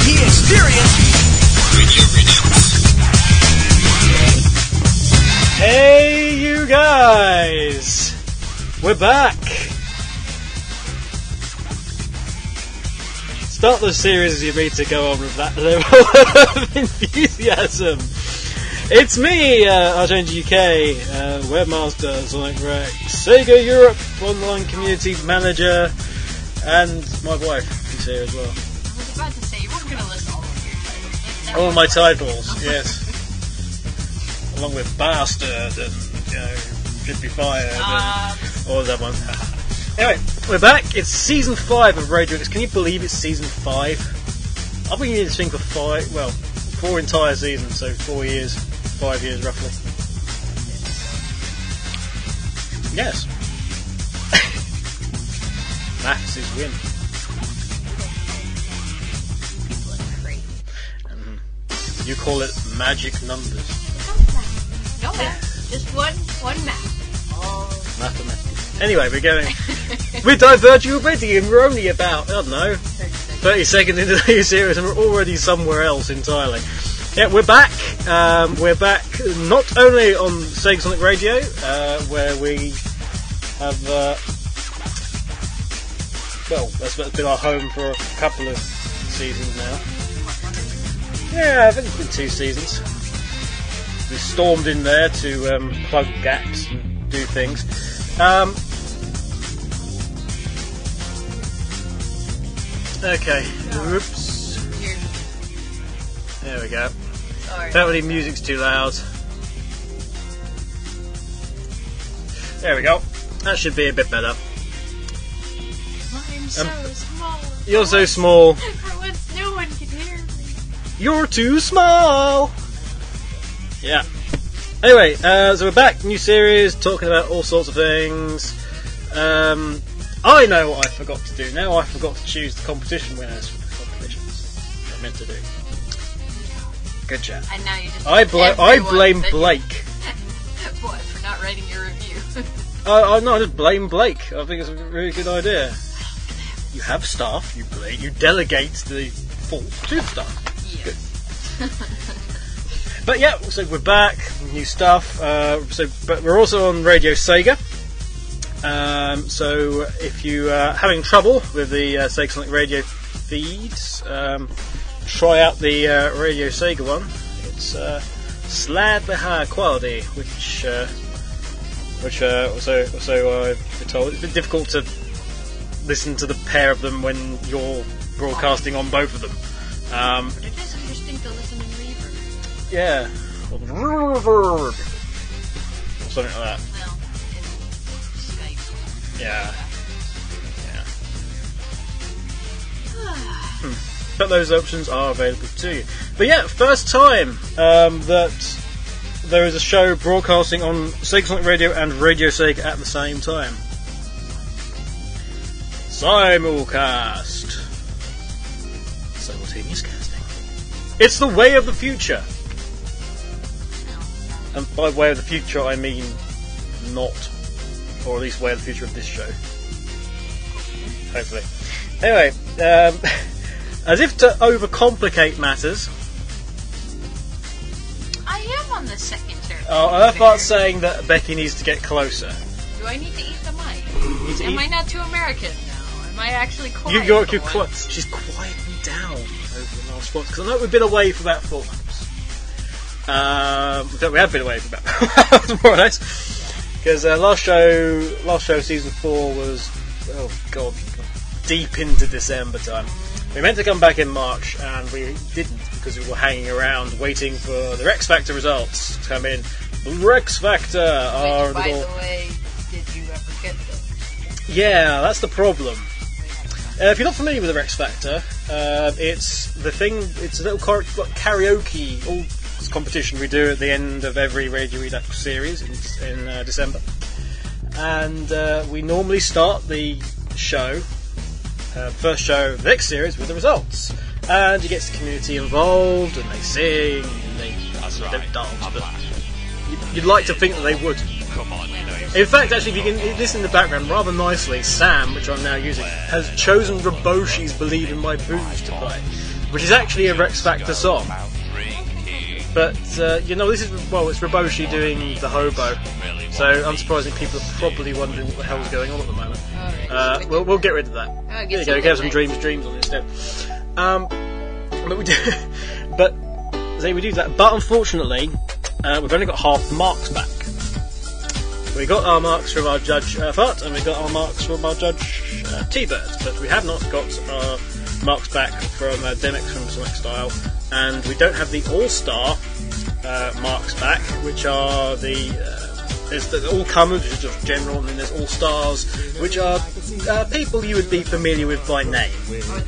he experienced. Radio Redux. Hey, you guys! We're back! Start the series as you need to go on with that level of enthusiasm. It's me, RadioSEGA, Webmaster, Sonic Rex, Sega Europe Online Community Manager, and my wife is here as well. I was about to say, you weren't going to list all of your titles. All my titles, yes. Along with Bastard and, Should Be Fired and all that one. Anyway, we're back. It's season 5 of Radio Redux. Can you believe it's season 5? I've been doing this thing for 4 entire seasons, so 4 years, 5 years roughly. Yes. Maths is win. You call it magic numbers. No math. Just one math. Mathematics. Anyway, we're diverging already, and we're only about, 30 seconds into the series, and we're already somewhere else entirely. Yeah, we're back. We're back not only on SEGASonic Radio, where we have, that's been our home for a couple of seasons now. Yeah, I think it's been 2 seasons. We stormed in there to plug gaps and do things. Okay. Whoops. There we go. Sorry. Apparently music's too loud. There we go. That should be a bit better. I'm so small. You're so small. For once, no one can hear me. You're too small. Yeah. Anyway, so we're back, new series, talking about all sorts of things. I know what I forgot to do now. I forgot to choose the competition winners for the competitions. I meant to do. Good job. And now you just I blame Blake. What, for not writing your review? No, I just blame Blake. I think it's a really good idea. You have staff, you delegate the fault to the staff. Yes. Good. But yeah, so we're back, new stuff. But we're also on RadioSEGA. So if you are having trouble with the SEGASonic radio feeds, try out the RadioSEGA one. It's slightly higher quality, which also I've been told it's a bit difficult to listen to the pair of them when you're broadcasting on both of them. But it is interesting to listen in reverb. Yeah. Or reverb. Or something like that. Well, in Skype. Yeah. But those options are available to you. But yeah, first time that there is a show broadcasting on SEGASonic Radio and RadioSEGA at the same time. Simulcast. Simultaneous casting. It's the way of the future. And by way of the future, I mean not, or at least way of the future of this show. Hopefully. Anyway, as if to overcomplicate matters. I am on the second turn. I thought saying that Becky needs to get closer. Do I need to eat the mic? Am I not too American now? Am I actually quiet? You're she's quieting down over the last month, because I know we've been away for about 4 months. We have been away for about more or less, because last show season 4 was deep into December time. We meant to come back in March and we didn't, because we were hanging around waiting for the Rex Factor results to come in. The Rex Factor are by the way, did you ever get them? Yeah, that's the problem. If you're not familiar with the Rex Factor, it's the thing. It's a little karaoke competition we do at the end of every Radio Redux series in December, and we normally start the show, first show of the next series, with the results, and it gets the community involved, and they sing, and they don't dance, but you'd like to think that they would. Come on, you know. In fact, actually, if you can listen in the background, rather nicely, Sam, which I'm now using, has chosen Raboshi's Believe in My Booze to play. which is actually a Rex Factor song. But, this is, it's Raboshi doing the hobo. So, unsurprisingly, people are probably wondering what the hell's going on at the moment. We'll get rid of that. There you go, we have some dreams on instead. But we do, we do that. But unfortunately, we've only got half the marks back. We got our marks from our judge Fart, and we got our marks from our judge T-Bird, but we have not got our marks back from Demix from Sonic Style, and we don't have the All-Star marks back, which are there's the all-comers, which is just general, and then there's all-stars, which are people you would be familiar with by name,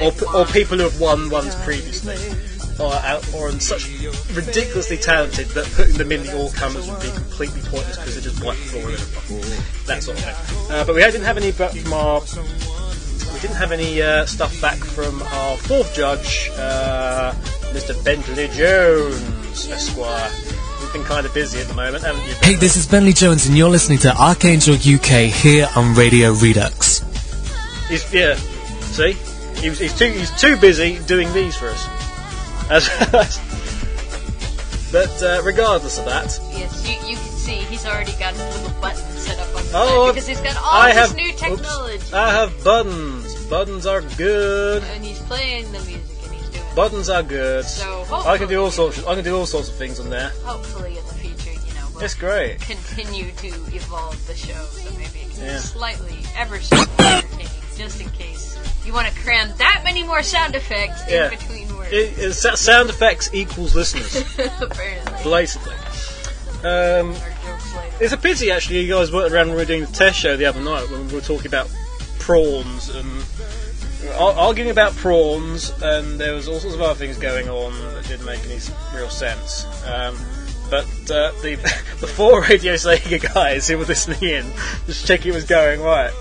or people who have won ones previously, or such ridiculously talented that putting them in the all-comers would be completely pointless because they just wipe the floor with everyone. That sort of thing. But we didn't have any stuff back from our fourth judge, Mr. Bentley Jones, Esquire. We've been kind of busy at the moment, haven't you? Hey, this is Bentley Jones, and you're listening to Archangel UK here on Radio Redux. He's too busy doing these for us. But regardless of that, yes, you can see he's already got his little button set up on the side because he's got all this new technology. I have buttons. Buttons are good. And he's playing the music. Buttons are good. So I can do all sorts of things on there. Hopefully in the future, we'll it's great. Continue to evolve the show, so maybe it can be slightly, ever so entertaining, just in case you want to cram that many more sound effects in between words. Sound effects equals listeners. Apparently. Blatantly. It's a pity actually you guys weren't around when we were doing the test show the other night when we were talking about prawns and arguing about prawns, and there was all sorts of other things going on that didn't make any real sense. But the 4 Radio Sega guys who were listening in, just checking it was going right,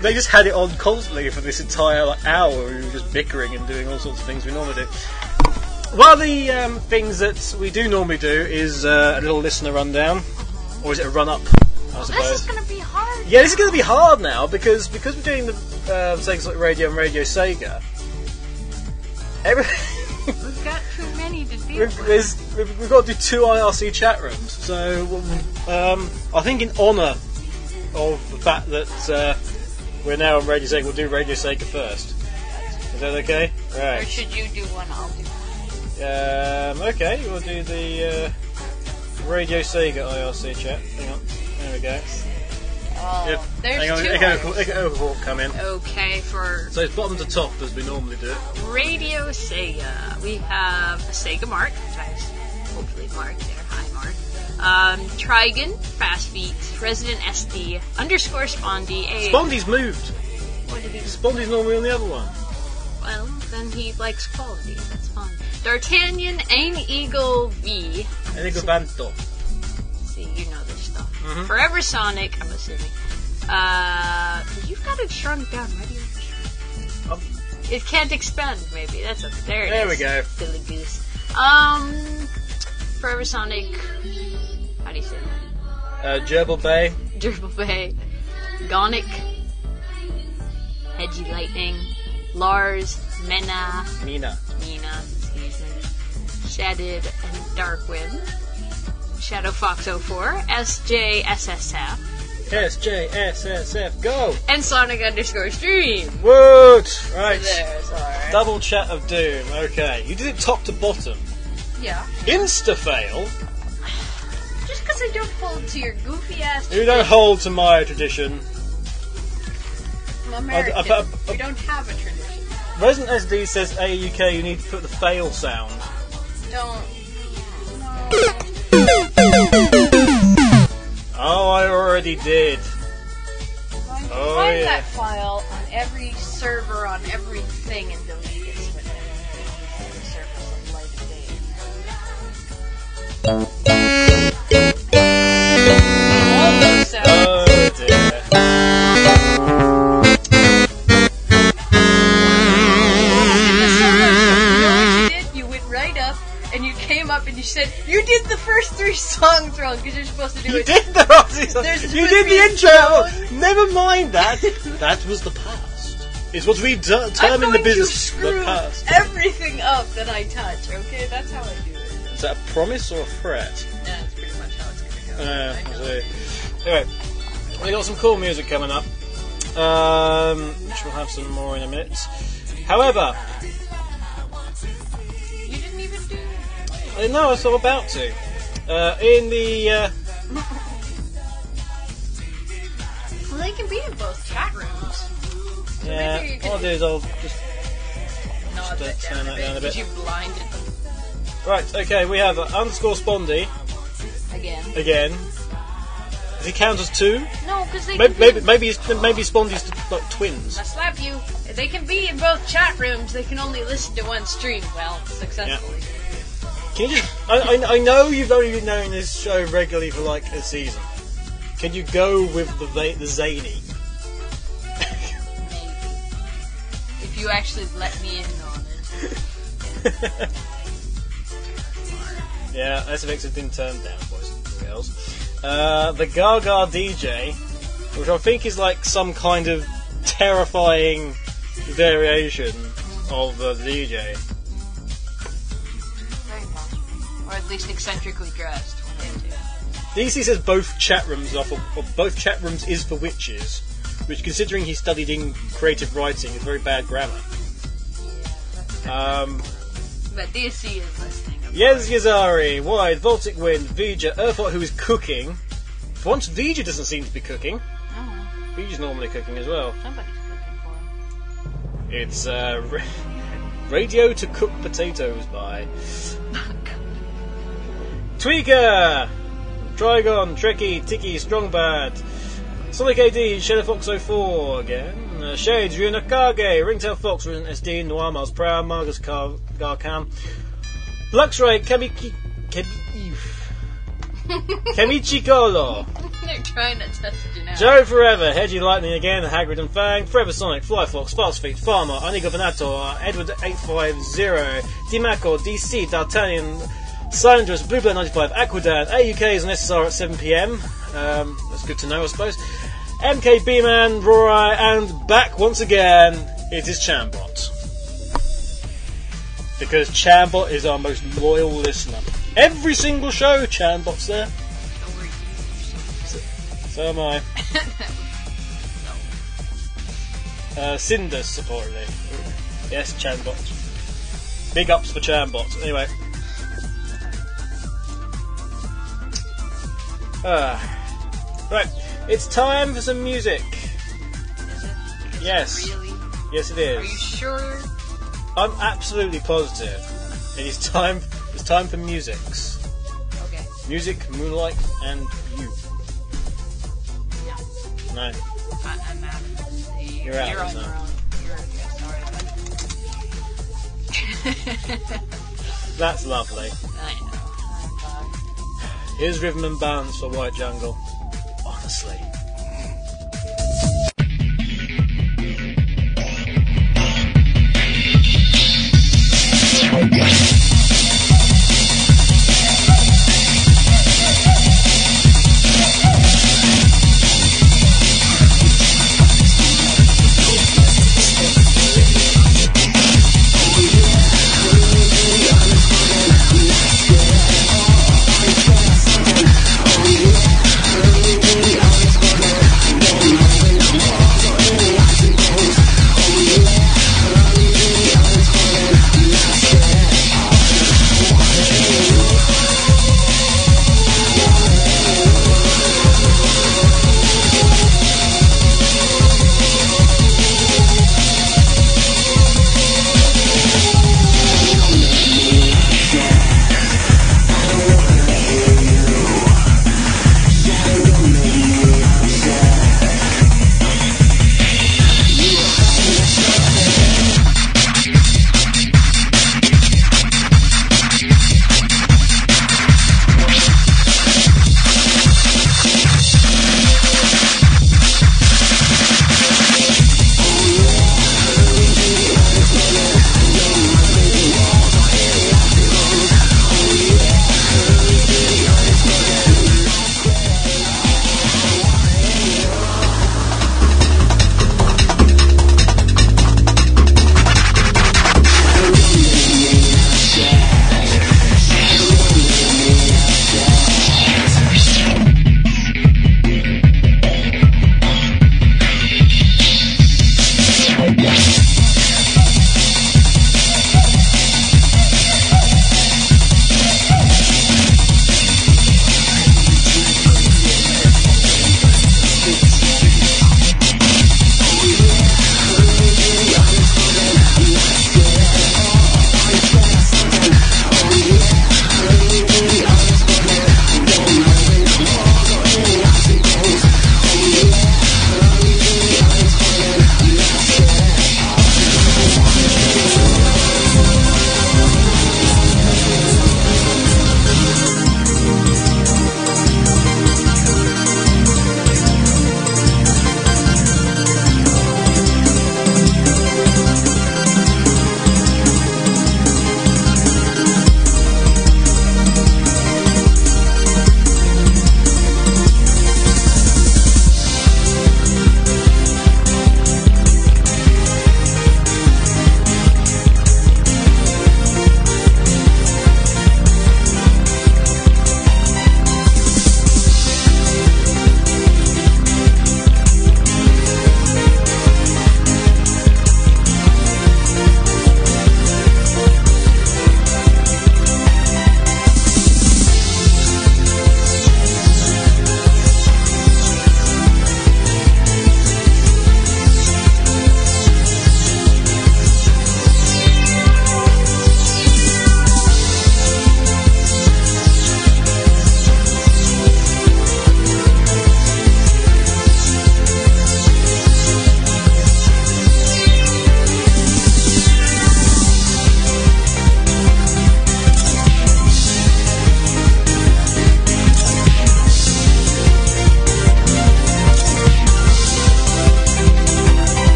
they just had it on constantly for this entire hour. We were just bickering and doing all sorts of things we normally do. One of the things that we do normally do is a little listener rundown, or is it a run-up? I suppose. This is going to be hard. Yeah, this is going to be hard now because we're doing the SEGASonic Radio and Radio Sega. We've got too many to deal with. We've got to do 2 IRC chat rooms. So I think in honour of the fact that we're now on Radio Sega, we'll do Radio Sega first. Is that okay? Right. Or should you do one? I'll do one. Okay, we'll do the Radio Sega IRC chat. Hang on. There we go. Oh, there's hang on, two. Overhawk come in. Okay, so it's bottom to top as we normally do it. Radio Sega. We have a Sega Mark, which I hopefully marked there. Hi, Mark. Trigon, Fast Beat, Resident SD, _ Spondy. Spondy's moved. What did he do? Spondy's normally on the other one. Well, then he likes quality. That's fine. D'Artagnan, Ain Eagle V. Eagle Banto. See, you know this stuff. Mm-hmm. Forever Sonic, I'm assuming. You've got it shrunk down. Why do you have it shrunk? It can't expand, maybe. That's okay. There we go. Billy Goose. Forever Sonic. How do you say that? Gerbil Bay. Gerbil Bay. Gonic. Hedgy Lightning. Lars. Mina. Excuse me. Shedded and Darkwind. Shadow Fox 04, SJSSF. SJSSF, go! And Sonic _Stream. Woot! Right. So there's our... Double chat of doom. Okay. You did it top to bottom. Yeah. Insta-fail. Just because I don't hold to your goofy ass tradition. You don't hold to my tradition. I'm American. We don't have a tradition. Resident SD says AAUK, you need to put the fail sound. Don't. Oh, I already did. Find that file on every server, on everything, and delete it so it never the surface of light of day. All those sounds. Oh dear. And you came up and you said, you did the first 3 songs wrong because you're supposed to do it. You did the You did the intro. Never mind that. That was the past. It's what we term in the business the past. Everything up that I touch, okay? That's how I do it. Is that a promise or a threat? Yeah, that's pretty much how it's gonna go. I see. Anyway, we got some cool music coming up, which we'll have some more in a minute. However, You didn't even do it. I know I was about to. In the Well, they can be in both chat rooms. So yeah, maybe you what I'll can do is I'll just nod that turn that down a bit. because you blinded them right. Okay, we have underscore Spondy again. Does he count as two? No, because they Maybe can be... maybe Spondy's like twins. I slap you. They can be in both chat rooms. They can only listen to one stream. Well, successfully. Can you just? I know you've only been knowing this show regularly for like a season. Can you go with the zany? Maybe. If you actually let me in on it. Yeah, SFX has been turned down, boys and girls. The Gaga DJ, which I think is like some kind of terrifying variation of the DJ. Very possible. Or at least eccentrically dressed. One of the two. DC says both chat rooms are for both chat rooms is for witches, which, considering he studied in creative writing, is very bad grammar. But DC is listening. Yes, Yazari, Wide, Voltic Wind, Vija, Earthbot, who is cooking. For once, Vija doesn't seem to be cooking. Oh, Vija's normally cooking as well. somebody's cooking for him. It's Radio to Cook Potatoes by Tweaker, Trigon, Trekkie, Tiki, Strongbad, Sonic AD, Shadowfox04 again, Shades, Ryunakage, Ringtail Fox, Resident SD, Noirmars Proud, Margus Garkan, Luxray, Kemichikolo, They're trying to test you now. Joe Forever, Hedgy Lightning again, Hagrid and Fang, Forever Sonic, Flyfox, Fast Feet, Farmer, Anigo Venator, Edward850, Dimako, DC, D'Artagnan, Silendrus, Bluebird 95, Aquadan, AUK is on SSR at 7pm. That's good to know, I suppose. MKB Man, Rorai, and back once again, it is Chambot. Because Chambot is our most loyal listener. Every single show, Chambot's there. Don't worry. So am I. Cinders, supposedly. Yes, Chambot. Big ups for Chambot. Anyway. Right, it's time for some music. Is it? Yes. Really? Yes, it Are you is. sure? I'm absolutely positive. It is time. It's time for musics. Okay. Music, Moonlight, and you. No. No. I'm out of this. You're out You're of on this your now. own. You're sorry. That's lovely. I know. Here's Rhythm and Bounds for White Jungle. Honestly. Oh, yeah.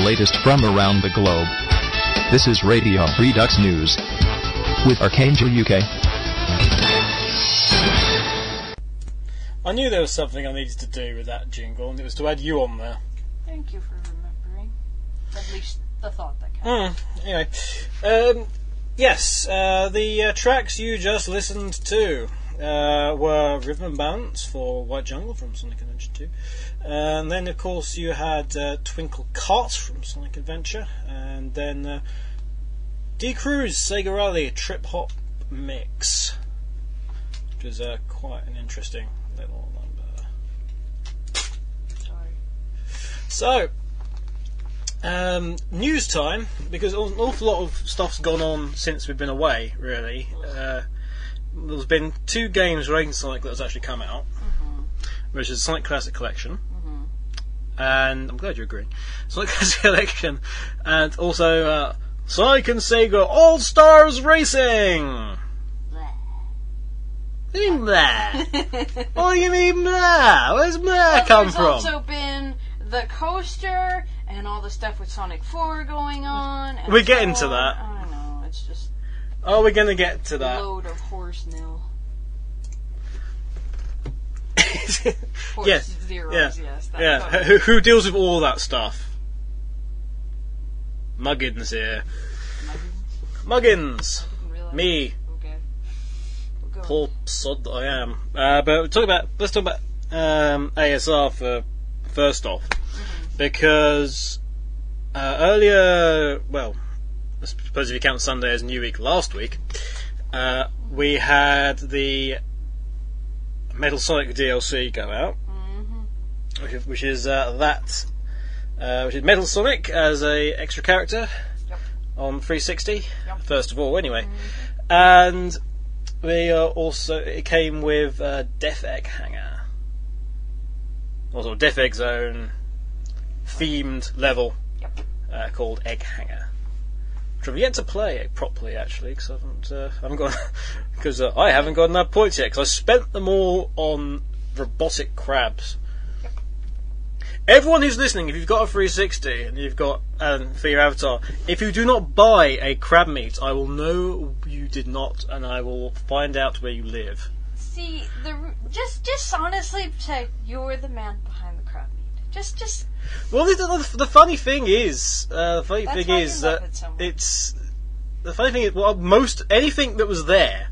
latest from around the globe. This is Radio Redux News with Archangel UK. I knew there was something I needed to do with that jingle, and it was to add you on there. Thank you for remembering. At least the thought that counts. Anyway, yes, the tracks you just listened to were Rhythm and Balance for White Jungle from Sonic Adventure 2. And then, of course, you had Twinkle Cart from Sonic Adventure. And then D-Cruise Sega Rally Trip Hop Mix, which is quite an interesting little number. Sorry. So, news time, because an awful lot of stuff's gone on since we've been away, really. There's been 2 games relating to Sonic that has actually come out, which is Sonic Classic Collection, and I'm glad you're agreeing, Sonic Classic Collection, and also Sonic and Sega All-Stars Racing! What do you mean blah? What do you mean blah? Where's blah come from? There's also been the coaster and all the stuff with Sonic 4 going on. We're getting to that. I don't know, it's just... Oh, we're going to get to that. A load of horse nil. Horse Yes. zeros, Yeah. Who deals with all that stuff? Muggins here. Muggins. Me. Okay. We'll go. Poor sod that I am. But let's talk about ASR for first off, because earlier, well, I suppose if you count Sunday as New Week last week, we had the Metal Sonic DLC go out, which is Metal Sonic as a extra character on 360. First of all, anyway, and we it came with Death Egg Hangar, also Death Egg Zone themed level called Egg Hangar, which I've yet to play properly actually, because I haven't got enough points yet, because I spent them all on robotic crabs. Everyone who's listening, if you've got a 360 and you've got for your avatar, if you do not buy a Crabmeat, I will know you did not, and I will find out where you live. See, just honestly say you're the man behind the Crabmeat. Just. Well, the funny thing is, most anything that was there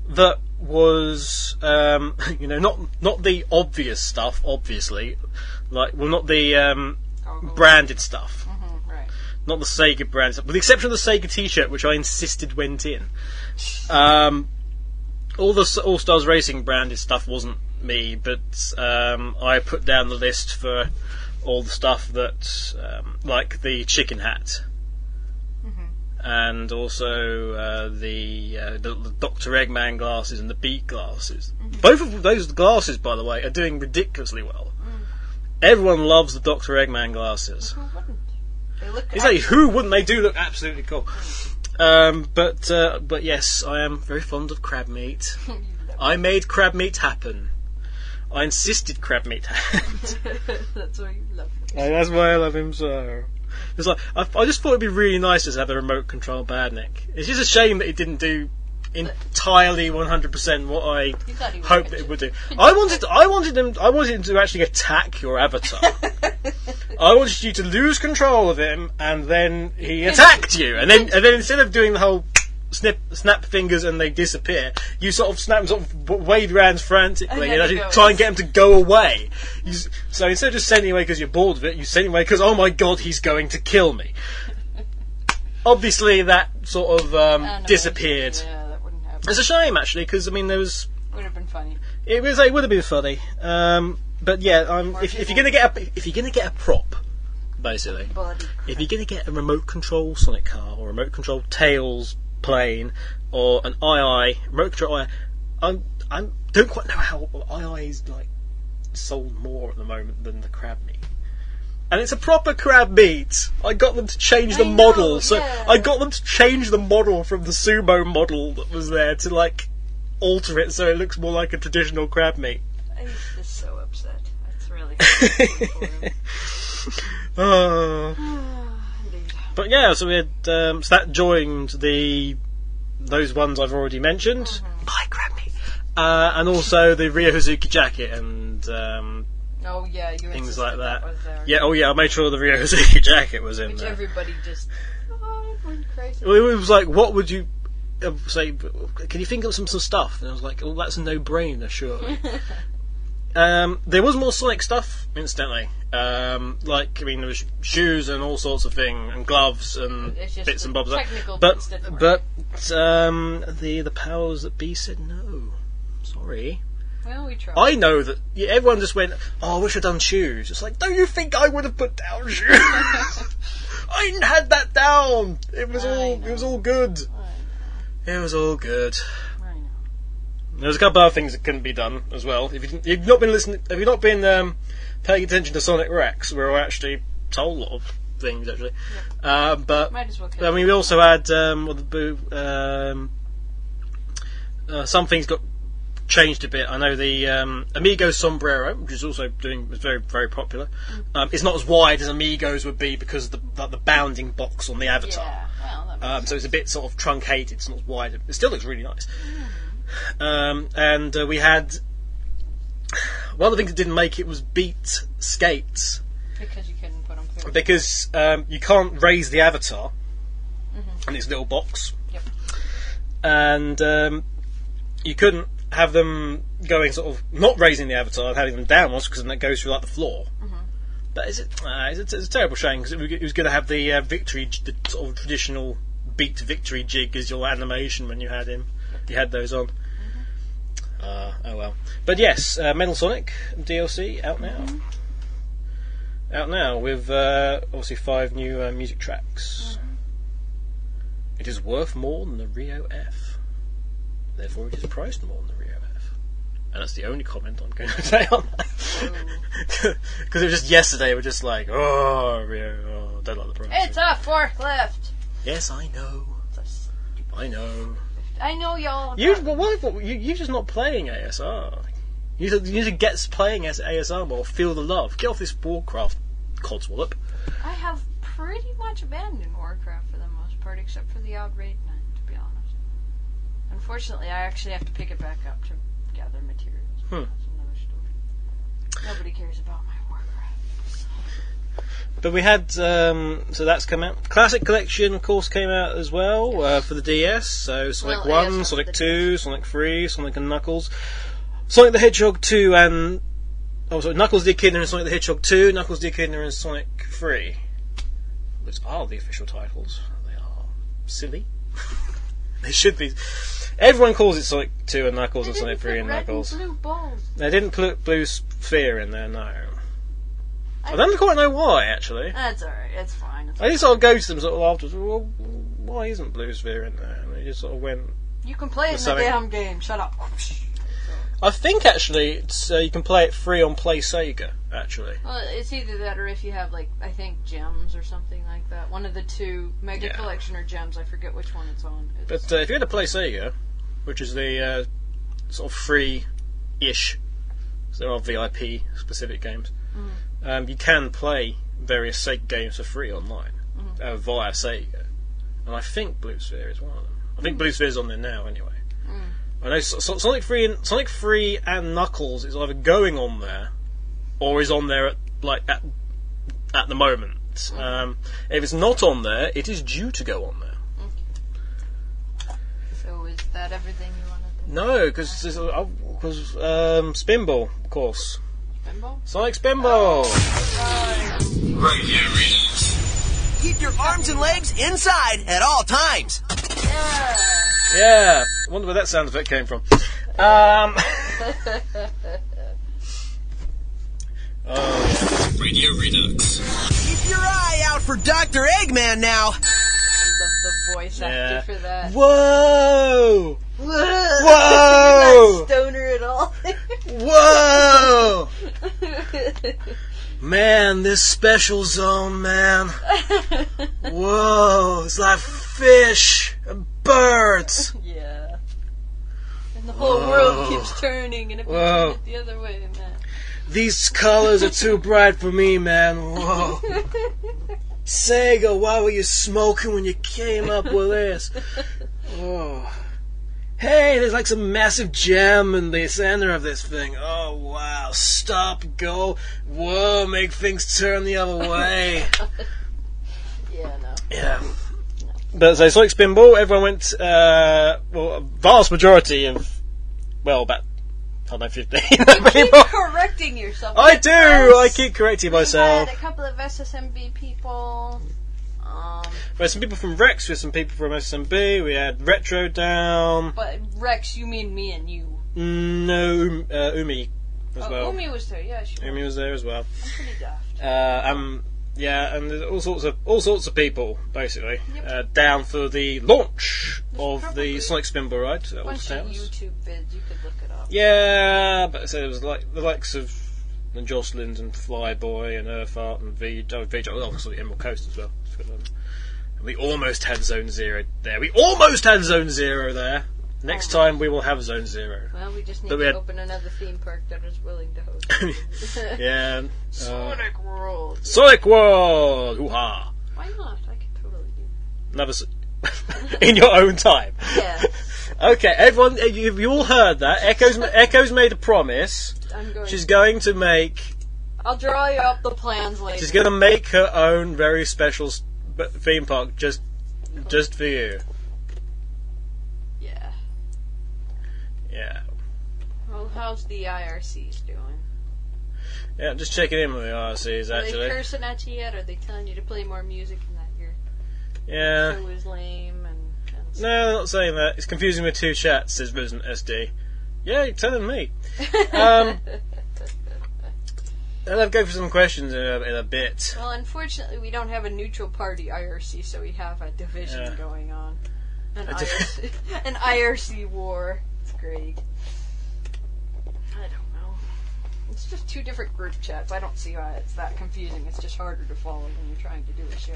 that was, not the obvious stuff, obviously, not the branded stuff, Right. not the Sega branded stuff, with the exception of the Sega T-shirt, which I insisted went in. All the All-Stars Racing branded stuff wasn't me, but I put down the list for all the stuff that, like the chicken hat, and also the Dr. Eggman glasses and the Beat glasses. Both of those glasses, by the way, are doing ridiculously well. Everyone loves the Dr. Eggman glasses. Who wouldn't? They look. Exactly, who wouldn't? They do look absolutely cool. But yes, I am very fond of Crabmeat. I made Crabmeat happen. I insisted Crabmeat happened. That's why you love him. That's why I love him so. It's like I just thought it'd be really nice to have a remote control Badnik. It's just a shame that it didn't do entirely 100% what I hoped that it would do. I wanted him to actually attack your avatar. I wanted you to lose control of him, and then he attacked you, and then instead of doing the whole snap fingers and they disappear, you sort of snap and sort of wave around frantically and actually try and get him to go away. So instead of just sending him away because you're bored of it, you send him away because, oh my god, he's going to kill me. Obviously that sort of disappeared. Yeah, that wouldn't happen. It's a shame actually, because I mean would have been funny. It would have been funny. But yeah, if you're gonna get a prop, basically, if you're gonna get a remote control Sonic car or remote control Tails plane or an II remote control II, I don't quite know how II is like sold more at the moment than the Crabmeat. And it's a proper Crabmeat. I got them to change the model, I got them to change the model from the sumo model that was there to like alter it so it looks more like a traditional Crabmeat. I'm just so upset. That's really frustrating for him. Indeed. But yeah, so we had so that joined those ones I've already mentioned. Bye, Crabmeat. And also the RadioSEGA jacket and Oh yeah, you things insisted like that. was there. Yeah, oh yeah, I made sure the RadioSEGA jacket was in Which there. everybody just went crazy. Well, it was like, what would you say? Can you think of some stuff? And I was like, oh, that's a no-brainer, surely. There was more Sonic stuff, incidentally. Like, I mean, there was shoes and all sorts of things, and gloves and It's just bits and bobs. technical But bits didn't work. the powers that be said no. Sorry. Well, we tried. I know that everyone just went, oh, I wish I'd done shoes. It's like, don't you think I would have put down shoes? I had that down. It was all good. It was all good. I know. There's a couple other things that couldn't be done as well. If you've not been paying attention to Sonic Rex, where I actually told a lot of things actually. But Might as well I mean, we also had some things got changed a bit. I know the Amigo sombrero, which is also was very, very popular. It's not as wide as Amigos would be because of the bounding box on the avatar. Yeah, well, that makes So it's a bit sort of truncated. It's not as wide. It still looks really nice. And we had one of the things that didn't make it was Beat skates because you couldn't put them through. because you can't raise the avatar in this little box. Yep. And you couldn't have them going sort of not raising the avatar and having them downwards because then that goes through like the floor. But it's a terrible shame because it was going to have the victory, the sort of traditional beat victory jig as your animation when you had him. You had those on. Oh well. But yes, Metal Sonic DLC out now. Out now with obviously 5 new music tracks. It is worth more than the Rio F. Therefore, it is priced more than the Rio F. And that's the only comment I'm going to say on that. Because it was just yesterday, we're just like, oh, Rio, don't like the price. It's a forklift. Yes, I know. I know. I know y'all. You're just not playing ASR. You need to get playing ASR more. Feel the love. Get off this Warcraft codswallop. I have pretty much abandoned Warcraft for the most part, except for the Outrage night, to be honest. Unfortunately, I actually have to pick it back up to gather materials. That's another story. Nobody cares about my Warcraft. But we had, so that's come out. Classic Collection, of course, came out as well for the DS. So Sonic 1, Sonic 2, Sonic 3, Sonic and Knuckles. Sonic the Hedgehog 2 and... Oh, sorry, Knuckles the Echidna and Sonic the Hedgehog 2, Knuckles the Echidna and Sonic 3. Those are the official titles. They are silly. They should be. Everyone calls it Sonic 2 and Knuckles and Sonic 3 and Knuckles. Blue balls. They didn't put Blue Sphere in there, no. I don't quite know why, actually. That's alright, it's fine. I just sort of go to them sort of afterwards, well, why isn't Blue Sphere in there? And they just sort of went... You can play it in the damn game, shut up. I think, actually, it's, you can play it free on Play Sega, actually. Well, it's either that or if you have, like, I think Gems or something like that. One of the two, Mega Collection or Gems, I forget which one it's on. But if you had a Play Sega, which is the sort of free-ish, so there are VIP-specific games, you can play various Sega games for free online via Sega. And I think Blue Sphere is one of them. I think Blue Sphere's on there now, anyway. I know Sonic 3 and Knuckles is either going on there or is on there at the moment. If it's not on there, it is due to go on there. So is that everything you wanted to No, because Spinball, of course. Spinball? Sonic Spinball! Radio Redux. Keep your arms and legs inside at all times. Yeah, I wonder where that sound effect came from. Radio Redux. Keep your eye out for Dr. Eggman now. The voice actor for that. Whoa! Whoa! Not stoner at all. Whoa! Man, this special zone, man. Whoa, it's like fish and birds. Yeah. And the whole world keeps turning, and if you turn it the other way, man. These colors are too bright for me, man. Whoa. Sega, why were you smoking when you came up with this? Oh. Hey, there's like some massive gem in the center of this thing. Oh, wow. Stop, go. Whoa, make things turn the other way. Yeah, no. Yeah. But so Sonic Spinball, everyone went, a vast majority of, about, I don't know, 15. You keep correcting yourself. I do! I keep correcting myself. We had a couple of SSMB people. We had some people from Rex, we had some people from SMB, we had Retro down. But Rex, you mean me and you? No, Umi as well. Umi was there, yeah, she was. Umi was there as well. I'm pretty daft. Yeah, and there's all sorts of people basically Yep. down for the launch of probably the Sonic Spinball ride. A bunch of YouTube vids, you could look it up. Yeah, but so it was like the likes of the Jocelyn's and Flyboy and Earthart and obviously Emerald Coast as well. And we almost had Zone Zero there. Next time we will have Zone Zero. Well, we just need to open another theme park that is willing to host it. Yeah. Sonic World. Sonic World! Hoo-ha! Why not? I could totally do Another in your own time. Yeah. Okay, everyone, you all heard that. Echo's made a promise. She's going to make... I'll draw you up the plans later. She's going to make her own very special theme park just for you. Yeah. Yeah. Well, how's the IRCs doing? Yeah, I'm just checking in with the IRCs, actually. Are they cursing at you yet? Are they telling you to play more music and that your show is lame and No, they're not saying that. It's confusing with two chats, says Resident SD. Yeah, you're telling me. And I'll go for some questions in a bit. Well, unfortunately, we don't have a neutral party IRC, so we have a division going on. An IRC war. It's great. I don't know. It's just two different group chats. I don't see why it's that confusing. It's just harder to follow when you're trying to do a show.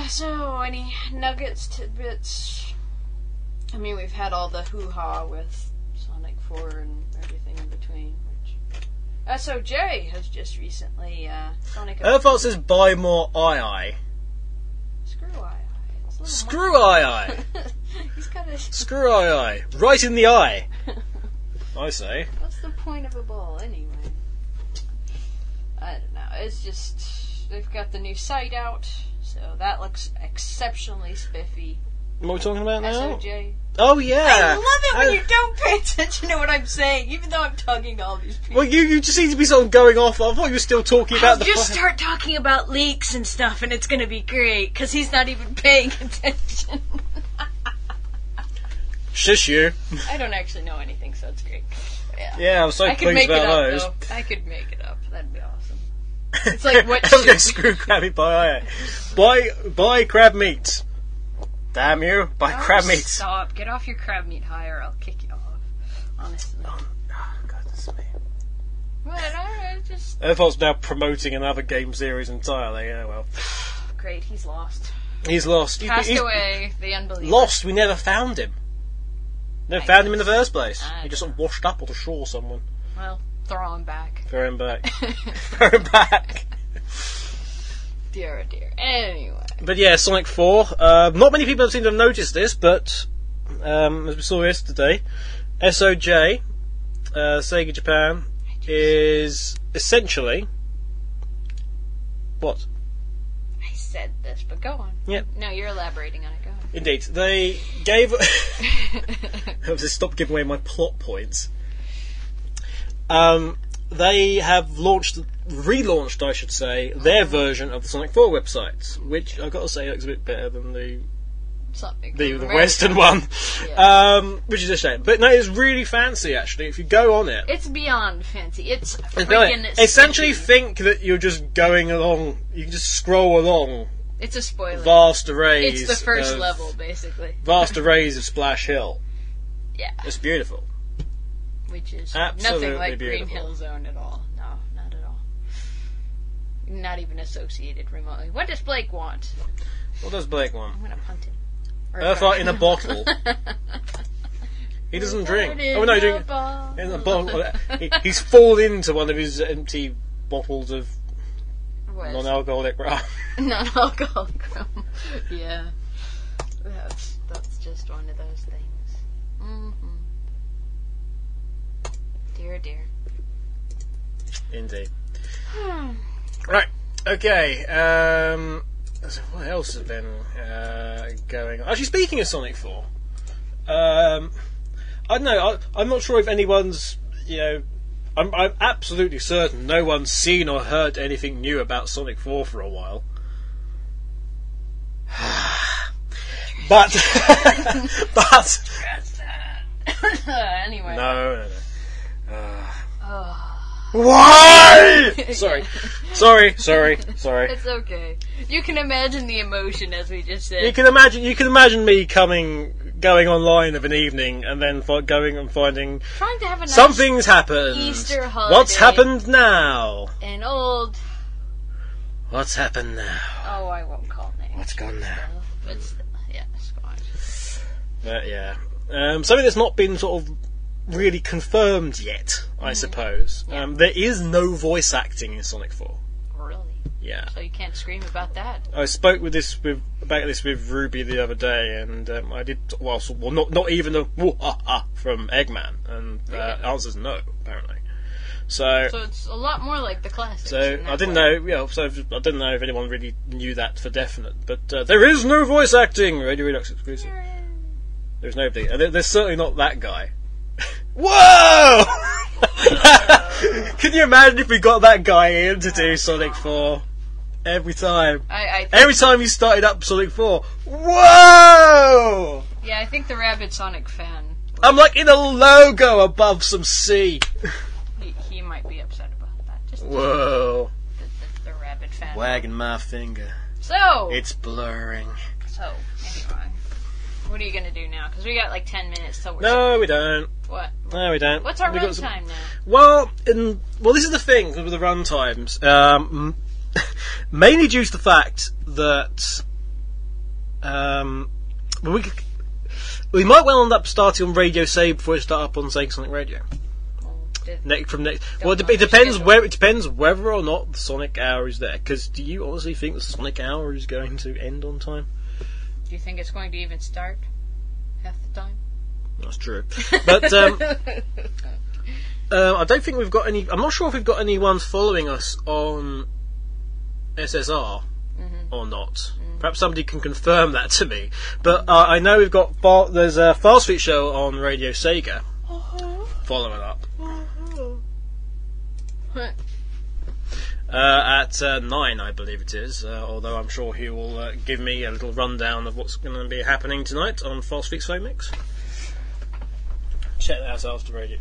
So, any nuggets, tidbits? I mean, we've had all the hoo-ha with Sonic 4 and everything in between. SOJ has just recently Sonic. Earthart says buy more II. Screw II. Screw II. He's got a. Screw II. Right in the eye. I say. What's the point of a ball anyway? I don't know. It's just they've got the new site out, so that looks exceptionally spiffy. What are we talking about now? SOJ. Oh, yeah. I love it when you don't pay attention to what I'm saying, even though I'm tugging all these people. Well, you just seem to be sort of going off. I thought you were still talking about I'll just start talking about leaks and stuff, and it's going to be great, because he's not even paying attention. Shush you. I don't actually know anything, so it's great. Yeah, I'm so pleased about those. Though. I could make it up. That'd be awesome. It's like what I'm going to screw Crabmeat by buy Crabmeat. Damn you, buy Crabmeat. Stop. Get off your Crabmeat high or I'll kick you off. Honestly. Oh, goodness me. What? I just... Earthart's now promoting another game series entirely. Yeah, well. Great, he's lost. He's lost. Passed away, the unbeliever. Lost, we never found him. Never found him in the first place. He just sort of washed up on the shore somewhere. Well, throw him back. Throw him back. Throw him back. Dear, oh dear. Anyway. But yeah, Sonic 4. Not many people seem to have noticed this, but as we saw yesterday, SOJ, Sega Japan, is essentially... What? I said this, but go on. Yep. No, you're elaborating on it. Go on. Indeed. They gave... I have to stop giving away my plot points. They have relaunched, I should say, their version of the Sonic 4 website, which I've got to say looks a bit better than the Western one, which is a shame. But no, it's really fancy actually. If you go on it, it's beyond fancy. It's freaking essentially think that you're just going along. You can just scroll along. It's a spoiler. Vast arrays. It's the first level, basically. Vast arrays of Splash Hill. Yeah, it's beautiful. Which is absolutely nothing like beautiful. Green Hill Zone at all. No, not at all. Not even associated remotely. What does Blake want? What does Blake want? I'm gonna punt him. Earthart in a bottle. He doesn't drink. In Oh no, the bar. in the bottle. He's fallen into one of his empty bottles of What? non-alcoholic rum. Non-alcoholic rum. Yeah. That's just one of those things. Mm-hmm. Dear. Indeed. Right. Okay. So what else has been going on? Actually, speaking of Sonic 4, I don't know. I'm not sure if anyone's, I'm absolutely certain no one's seen or heard anything new about Sonic 4 for a while. But Anyway. No. Oh. Why? Sorry. It's okay. You can imagine the emotion, as we just said. You can imagine me going online of an evening and then going and finding Trying to have a nice something's happened. Easter holiday. What's happened now? An old... What's happened now? Oh, I won't call names. What's gone now? It's gone. Yeah. Something that's not been sort of really confirmed yet, I suppose. Yeah. There is no voice acting in Sonic 4. Really? Yeah. So you can't scream about that. I spoke about this with Ruby the other day, and I did not even a woo-ha-ha from Eggman, and answer's no, apparently. So it's a lot more like the classics. So I didn't know. So I didn't know if anyone really knew that for definite. But there is no voice acting. Radio Redux exclusive. There's nobody, and there's certainly not that guy. Whoa! Can you imagine if we got that guy in to do Sonic 4 every time? Every time you started up Sonic 4. Whoa! Yeah, I think the Rabid Sonic fan. I'm like in a logo above some sea. He might be upset about that. Just Whoa! The Rabid fan. Wagging my finger. So it's blurring. So anyway, what are you gonna do now? Because we got like 10 minutes till we're. No, we don't. What? No, we don't. What's our runtime now? Well, this is the thing with the run times. Mainly due to the fact that we might well end up starting on RadioSEGA before we start up on SEGASonic Radio. It depends whether or not the Sonic Hour is there. Because do you honestly think the Sonic Hour is going to end on time? Do you think it's going to even start half the time? That's true. But I don't think we've got any. I'm not sure if we've got any ones following us on SSR or not. Perhaps somebody can confirm that to me. But I know we've got. There's a Fast Feet show on RadioSEGA following up. At 9, I believe it is. Although I'm sure he will give me a little rundown of what's going to be happening tonight on Fast Feet's Phone Mix. Check that out after Radio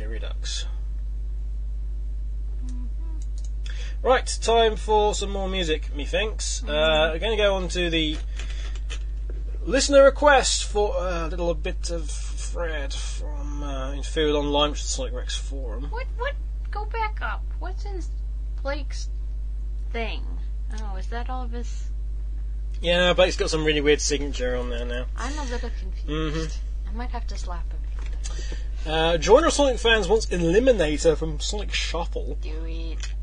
Redux. Right, time for some more music, methinks. We're going to go on to the listener request for a little bit of Fred from Infield Online, which is the Sonic Rex forum. What? Go back up. What's in Blake's thing? Oh, is that all of his? Yeah, Blake's got some really weird signature on there now. I'm a little confused. I might have to slap him. Joiner Sonic fans wants Eliminator from Sonic Shuffle. Do it.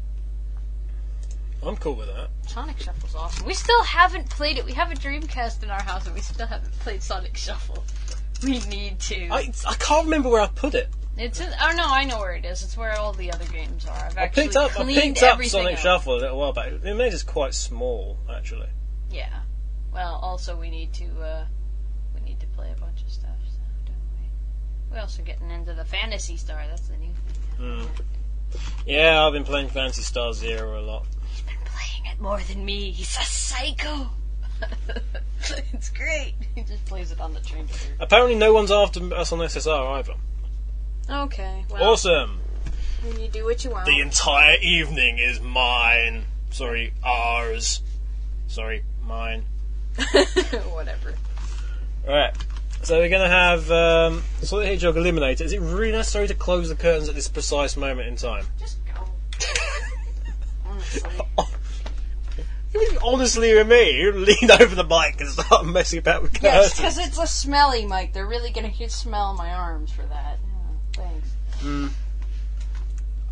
I'm cool with that. Sonic Shuffle's awesome. We still haven't played it. We have a Dreamcast in our house and we still haven't played Sonic Shuffle. We need to. I can't remember where I put it. It's in, oh no, I know where it is. It's where all the other games are. I picked up Sonic Shuffle a little while back. It made it quite small, actually. Yeah. Well, also we need to play a bunch of stuff, so, don't we? We're also getting into the Phantasy Star. That's the new thing. Yeah, I've been playing Phantasy Star Zero a lot. He's been playing it more than me. He's a psycho. It's great. He just plays it on the train. Apparently, no one's after us on SSR either. Okay. Well, awesome. When you do what you want. The entire evening is mine. Sorry, ours. Sorry, mine. Whatever. Right. So we're going to have Sonic the Hedgehog Eliminator. Is it really necessary to close the curtains at this precise moment in time? Just go. Honestly. You honestly with me, you lean over the mic and start messing about with curtains. Yes, because it's a smelly mic. They're really going to smell my arms for that. Yeah, thanks.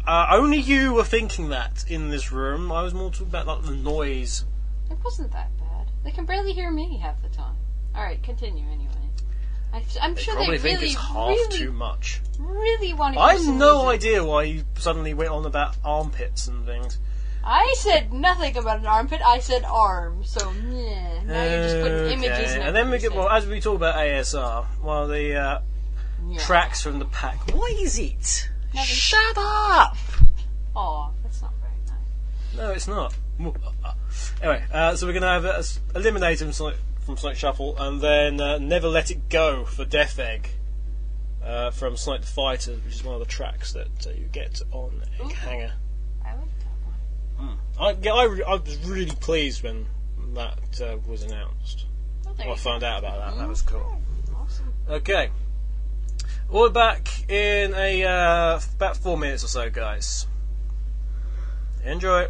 Only you were thinking that in this room. I was more talking about like the noise. It wasn't that bad. They can barely hear me half the time. Alright, continue anyway. I'm sure Probably they think really, it's half really, too much. really want to I hear have some no music. idea why you suddenly went on about armpits and things. I said nothing about an armpit, I said arm. So, meh. Now you're just putting images in. And then we get, well, as we talk about ASR, well, the tracks from the pack. What is it? Nothing. Shut up! Aw, that's not very nice. No, it's not. Anyway, so we're going to have Eliminate him from Sonic Shuffle, and then Never Let It Go for Death Egg from Sonic the Fighter, which is one of the tracks that you get on Egg Hanger. I like that one. I was really pleased when that was announced. Well, I found out about that. That was cool. Awesome. Okay. We're back in about 4 minutes or so, guys. Enjoy.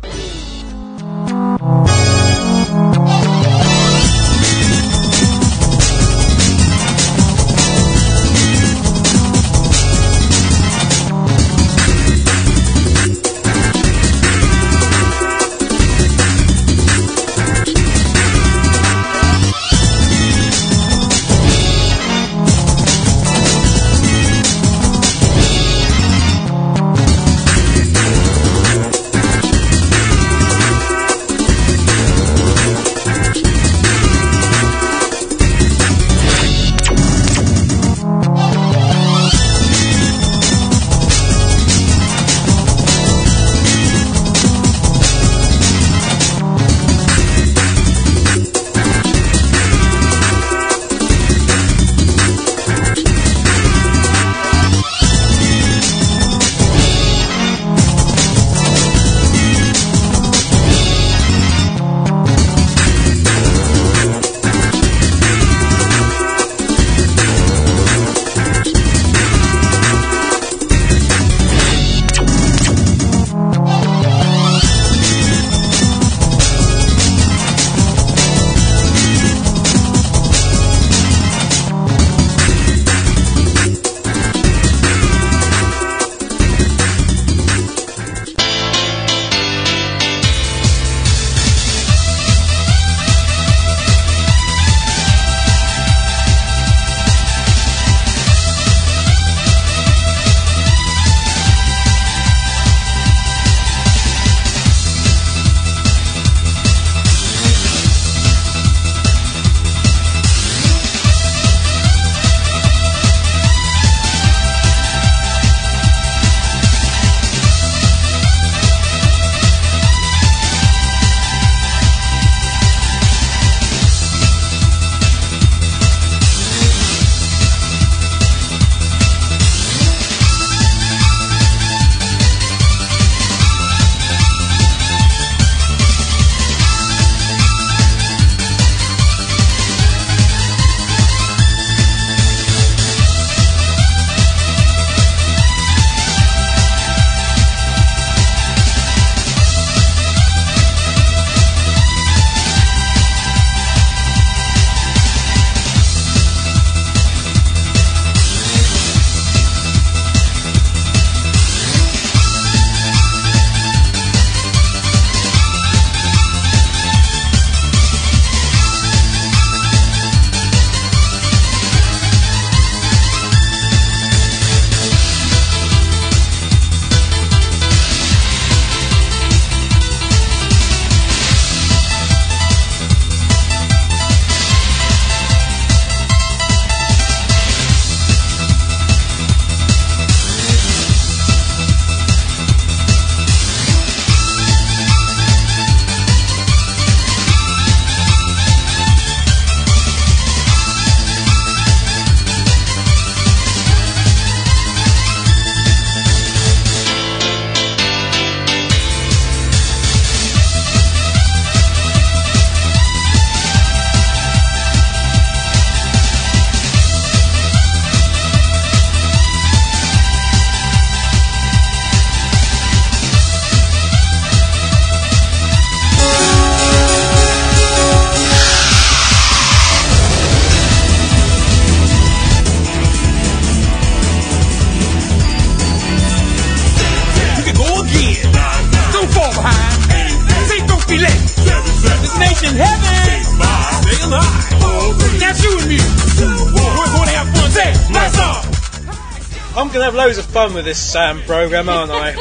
I'm gonna have loads of fun with this Sam program, aren't I?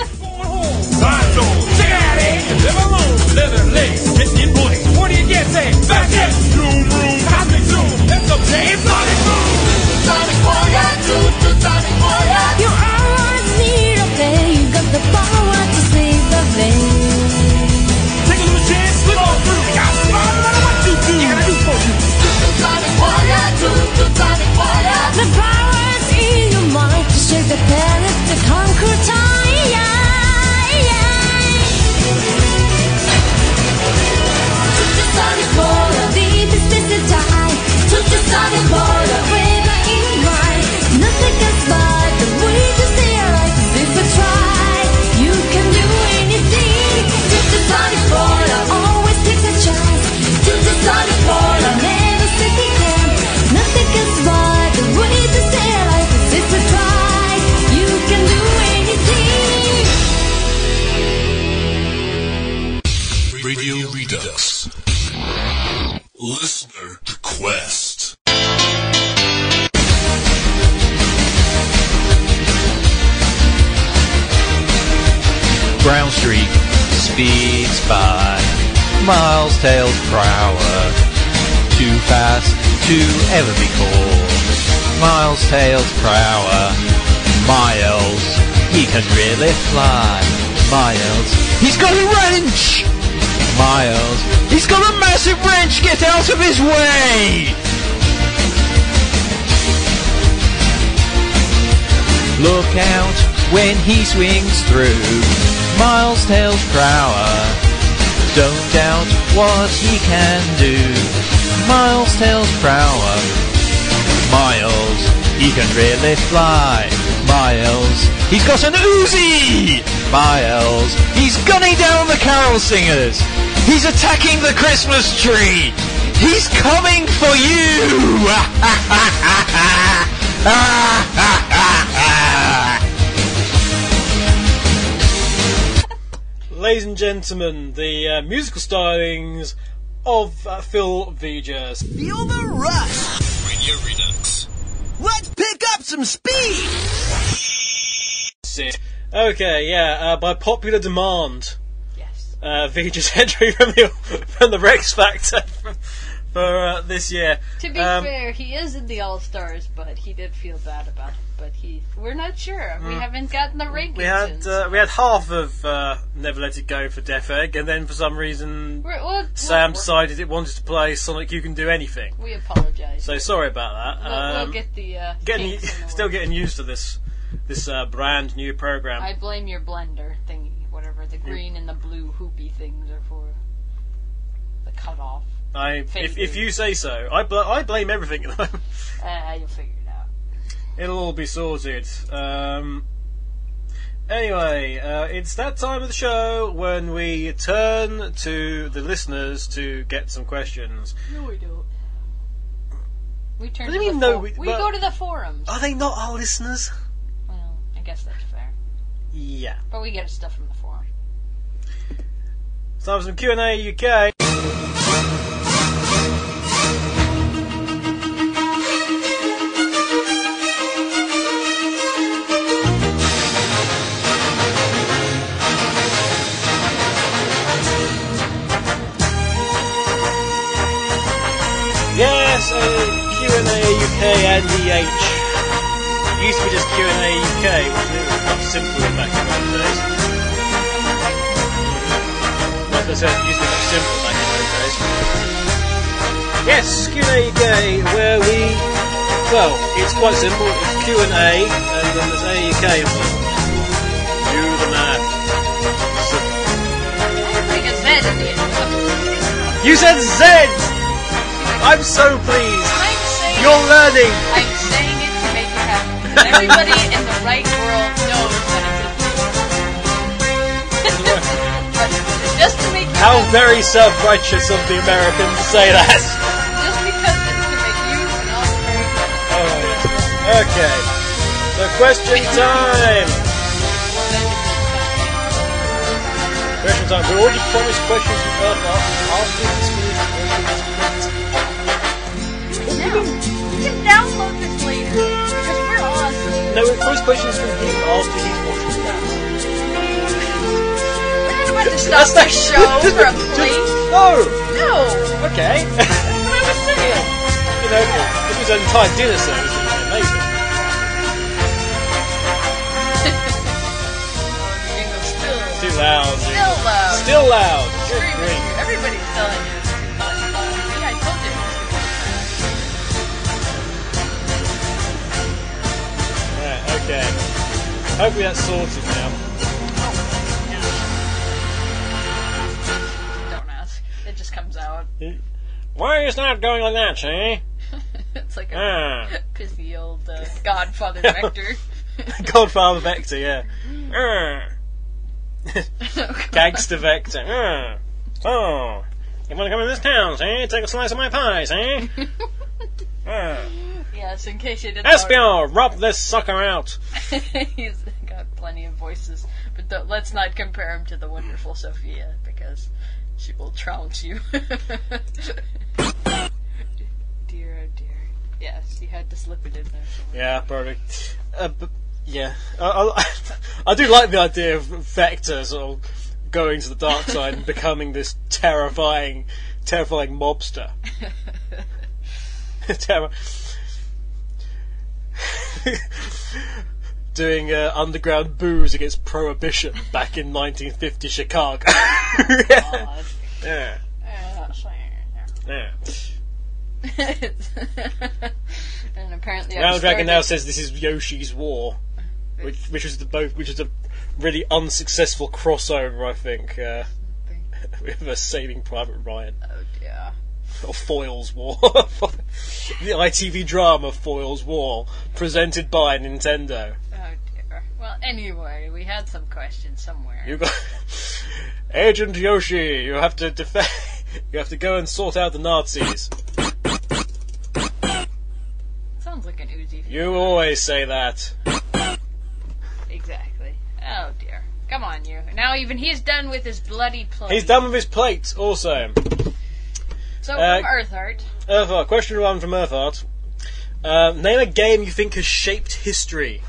You always need a play. You got the power to save the day. Take a little chance, slip on through. You got smart no matter what you do. You gotta do for you. The power's in your mind to shake the planet, to conquer time. Sonic border, deep is the time. Took the sonic border, whether in mind. Nothing can spot the way to stay alive. 'Cause if we try, you can do anything. Took the sonic border, always takes a chance. Took the sonic border, never stick again. Nothing can spot the way to stay alive. 'Cause if we try, you can do anything. Radio Redux. Listener request. Brown Street speeds by miles tails per hour, too fast to ever be caught. Miles tails per hour, miles, he can really fly. Miles, he's got a wrench. Miles, he's got a massive wrench, get out of his way! Look out when he swings through, miles tails per hour. Don't doubt what he can do, miles tails per hour. Miles, he can really fly. Miles, he's got an Uzi! Miles, he's gunning down the carol singers. He's attacking the Christmas tree. He's coming for you! Ladies and gentlemen, the musical stylings of Phil Vegas. Feel the rush. Radio Redux. Let's pick up some speed. Okay, yeah, by popular demand. Yes. Vegas entry from the Rex Factor for this year. To be fair, he is in the All-Stars, but he did feel bad about it. But we're not sure. We haven't gotten the rankings. We had half of Never Let It Go for Death Egg, and then for some reason Sam decided it wanted to play Sonic You Can Do Anything. We apologise. So sorry about that. We'll get the still getting used to this brand new program. I blame your blender thingy, whatever the green and the blue hoopy things are for. The cutoff. If you say so. I blame everything at the moment. You'll figure it out. It'll all be sorted. Anyway, it's that time of the show when we turn to the listeners to get some questions. No, we don't. We turn What do to you the mean, no, we we- go to the forums. Are they not our listeners? Well, I guess that's fair. Yeah. But we get stuff from the forum. It's time for some Q&A UK. Yes, Q&A UK and EH. It used to be just Q&A UK, which was much simpler back in those days. Like I said, it used to be much simpler back in those days. Yes, Q&A UK, where it's quite simple. It's Q&A, and then there's AUK involved. Do the math. So, I think a Z at the end. you said Z! I'm so pleased. You're learning. I'm saying it to make you happy. Everybody in the right world knows that it's just to make you How happy. very self-righteous of the Americans to say that. Just because it's to make you and all very good. Oh, yeah. Okay. So, question time. Question time. We already promised questions after this week. You can download this later because we're awesome. No, first question's from him after he's watched the dance. We're not about to stop the show for a plate. No! No! Okay. That's what I was saying. You know, if it was an entire dinner service, it would be amazing. Too loud. Still loud. Still loud. Good Screaming. grief. Everybody's telling you it's too loud. See, I told you it was too loud. Right, okay. Hopefully that's sorted now. Don't ask. It just comes out. Why is that going like that, eh? It's like a pissy old Godfather vector. Godfather Vector, yeah. Gangster Vector. Oh, you want to come in this town, eh? Take a slice of my pies, eh? Yes, in case you didn't Espion, rub this sucker out. He's got plenty of voices, but let's not compare him to the wonderful Sophia, because she will trounce you. Dear, oh dear. Yes, you had to slip it in there. Yeah, probably. But, yeah. I do like the idea of Vector sort of going to the dark side and becoming this terrifying mobster. Doing underground booze against prohibition back in 1950 Chicago. God. Yeah. Yeah. And apparently, Now Dragon now says this is Yoshi's War, which is a really unsuccessful crossover, I think, with Saving Private Ryan. Oh dear. Or Foyle's War. The ITV drama Foyle's War, presented by Nintendo. Oh dear. Well, anyway, we had some questions somewhere. You got Agent Yoshi. You have to defend. You have to go and sort out the Nazis. Sounds like an Uzi. You always say that. Exactly. Oh dear. Come on, you. Now even he's done with his bloody plate. He's done with his plate, also. So, from Earthheart. Earthheart. Question 1 from Earthheart. Name a game you think has shaped history.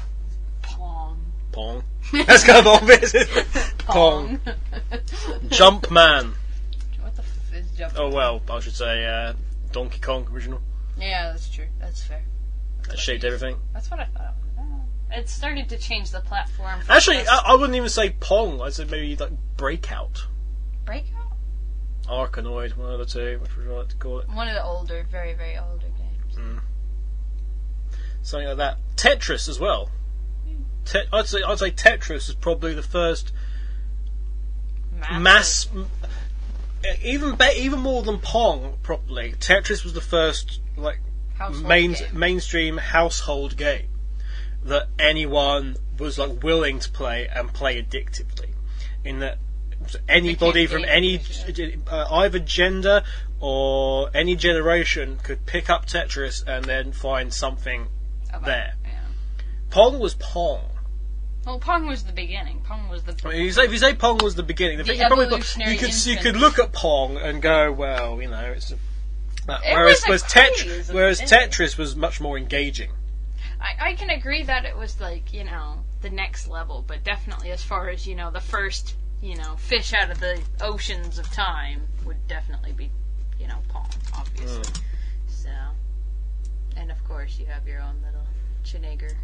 Pong. That's kind of obvious, isn't it? Pong. Jumpman. What the f is Jumpman? Oh, well, I should say Donkey Kong original. Yeah, that's true. That's fair. That shaped everything. That's what I thought. It started to change the platform. Actually, I wouldn't even say Pong. I'd say maybe like Breakout. Breakout? Arkanoid, one of the two, which would I like to call it. One of the older, very, very older games. Something like that. Tetris as well. I'd say Tetris is probably the first mass. Even more than Pong, probably. Tetris was the first like mainstream household game that anyone was like willing to play and play addictively. In that anybody from any either gender or any generation could pick up Tetris and then find something there. Yeah. Pong was Pong. Well, Pong was the beginning. Pong was the. I mean, if you say Pong was the beginning, The you probably evolutionary you could look at Pong and go, well, you know, it's. Whereas Tetris was much more engaging. I can agree that it was like, you know, the next level, but definitely as far as, you know, the first, you know, fish out of the oceans of time would definitely be, you know, Pong, obviously. So, and of course you have your own little Chinegger.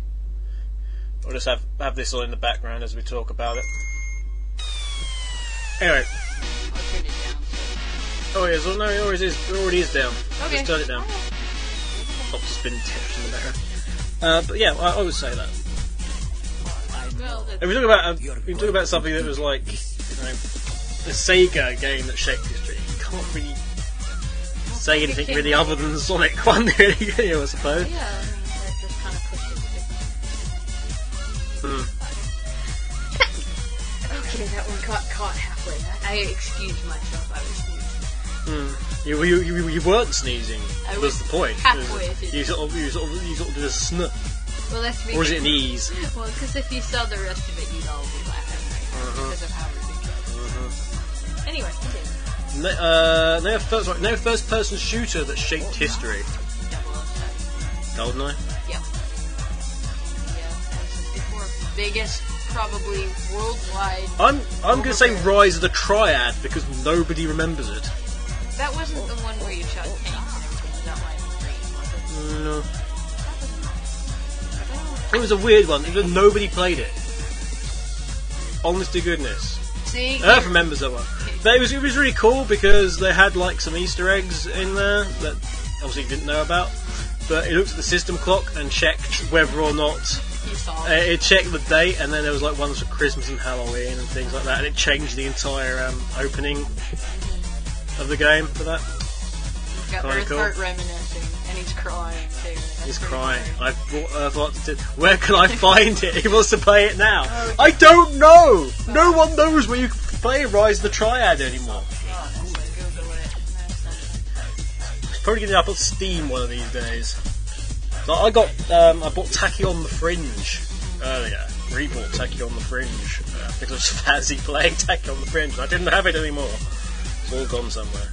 We'll just have this all in the background as we talk about it. Anyway. I'll turn it down. Oh yes, well no, it already is down. Okay. Just turn it down. I'll just spin Tetris in the background. But yeah, I would say that. Well, If we talk about something that was like, you know, a Sega game that shaped history, you can't really say anything really other than Sonic 1, really, can you, I suppose? yeah, I mean, that just kind of pushed it. Okay, that one got caught halfway. I excused myself. I was sneezing. You weren't sneezing. I was the point. halfway. You sort of did a sn. Well, that's because. Or is it an ease? Well, because if you saw the rest of it, you'd all be laughing right now because of how ridiculous. Anyway, continue. No first-person shooter that shaped history. 007. GoldenEye. Yep. Yeah. biggest, probably worldwide. I'm going to say Rise of the Triad because nobody remembers it. That wasn't the one where you shot tanks and everything. Was that one? No. It was a weird one. Nobody played it. Honest to goodness. See? Earth remembers that one. But it was really cool because they had like some Easter eggs in there that obviously you didn't know about. But it looked at the system clock and checked whether or not You saw it checked the date, and then there was like ones for Christmas and Halloween and things like that, and it changed the entire opening of the game for that. You've got Kinda Earthheart cool. reminiscing, and he's crying too. That's He's pretty crying. funny. I've brought Earthheart to... Where can I find it? He wants to play it now. I don't know! No one knows where you can play Rise of the Triad anymore. Oh, that's like, Google it. It's probably going to be up on Steam one of these days. So I bought Tachyon the Fringe earlier. Rebought Tachyon the Fringe because I was fancy playing Tachyon the Fringe. And I didn't have it anymore. It's all gone somewhere.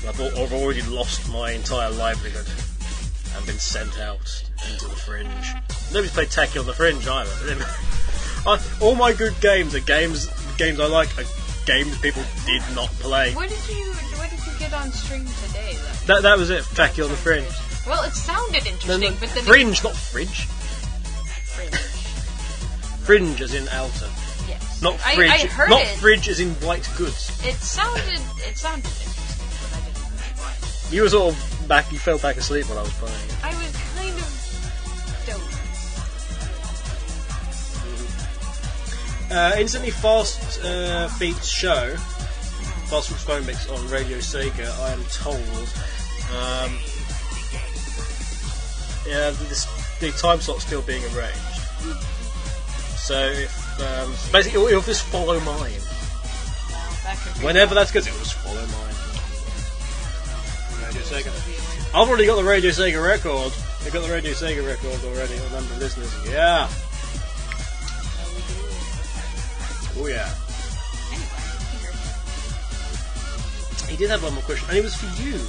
I've already lost my entire livelihood and been sent out into the Fringe. Nobody's played Tachyon the Fringe either. All my good games are games I like are games people did not play. What did you get on stream today, though? That was it, Tachyon the Fringe. Well, it sounded interesting, but then Fringe, not Fridge. Fringe. Fringe as in outer. Yes. Not fridge. I heard not it. fridge as in white goods. It sounded interesting, but I didn't know why. You were sort of back. You fell back asleep while I was playing it. I was kind of dozing. Instantly Fast Beats show. Fast Beats phone mix on Radio Sega. I am told. The time slot's still being arranged. So if basically it'll just follow mine. Whenever that's good, it'll just follow mine. Radio Sega. I've already got the Radio Sega record. I've got the Radio Sega record already. A number of listeners. Yeah. Oh yeah. He did have one more question, and it was for you.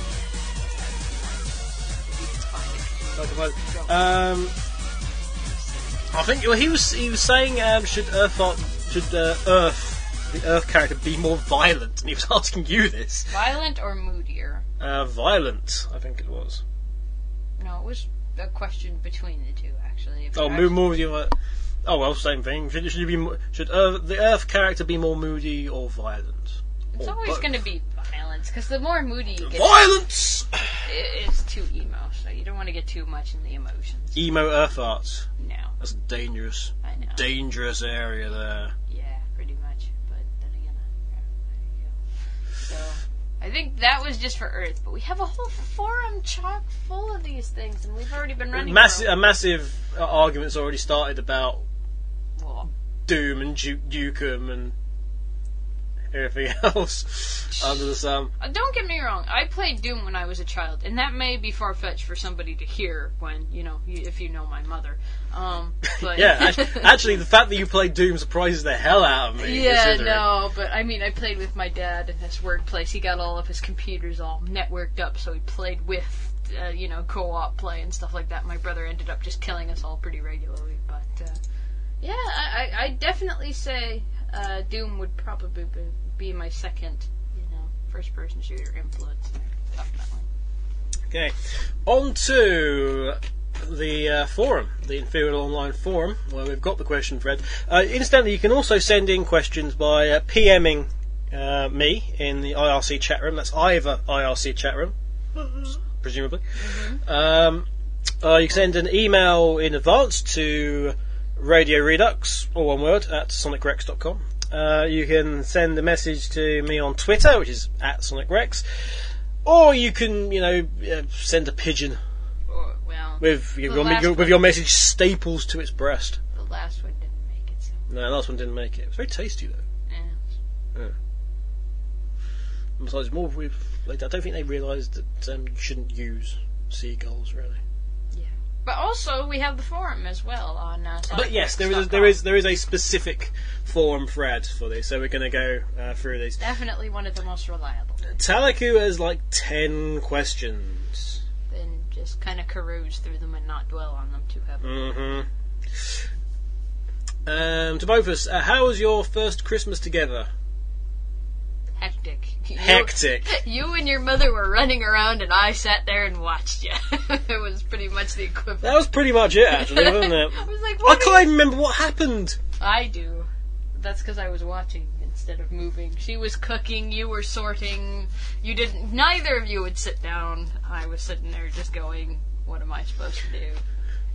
I think he was saying should the Earth character be more violent, and he was asking you this. Violent or moodier? Violent, I think it was. No, it was a question between the two, actually. If Oh, you actually- moody. Oh well, same thing. Should the Earth character be more moody or violent? It's Or always both? going to be violence, because the more moody you get, Violence. it's too emo, so you don't want to get too much in the emotions. Emo Earth arts. No, That's dangerous. I know. Dangerous area there. Yeah, pretty much. But then again, there you go. So, I think that was just for Earth, but we have a whole forum chock full of these things, and we've already been running A massive argument's already started about Well, Doom and Duke Nukem and everything else under the sun. don't get me wrong, I played Doom when I was a child, and that may be far-fetched for somebody to hear when, if you know my mother. But Yeah, actually, the fact that you played Doom surprises the hell out of me. Yeah, considering- no, but I mean, I played with my dad in his workplace. He got all of his computers all networked up, so he played with, co-op play and stuff like that. My brother ended up just killing us all pretty regularly, but, yeah, I definitely say Doom would probably be my second, first-person shooter influence. Definitely. Okay, on to the forum, the Inferior Online forum, where we've got the question thread. Incidentally, you can also send in questions by PMing me in the IRC chat room. That's either IRC chat room, presumably. You can send an email in advance to Radio Redux, all one word, at sonicrex.com. You can send a message to me on Twitter, which is at sonicrex, or you can, send a pigeon Or, well, with the last your message staples to its breast. the last one didn't make it, so. No, the last one didn't make it. It was very tasty though. Yeah. And besides, I don't think they realised that you shouldn't use seagulls really. But also, we have the forum as well on But yes, there is a specific forum thread for this, so we're going to go through these. Definitely one of the most reliable. Talaku has like 10 questions. Then just kind of carouse through them and not dwell on them too heavily. To both of us, how was your first Christmas together? Hectic. Hectic. You and your mother were running around and I sat there and watched you. It was pretty much the equivalent. That was pretty much it, actually, wasn't it? I was like, I can't even remember what happened. I do. That's because I was watching instead of moving. She was cooking, you were sorting. Neither of you would sit down. I was sitting there just going, what am I supposed to do?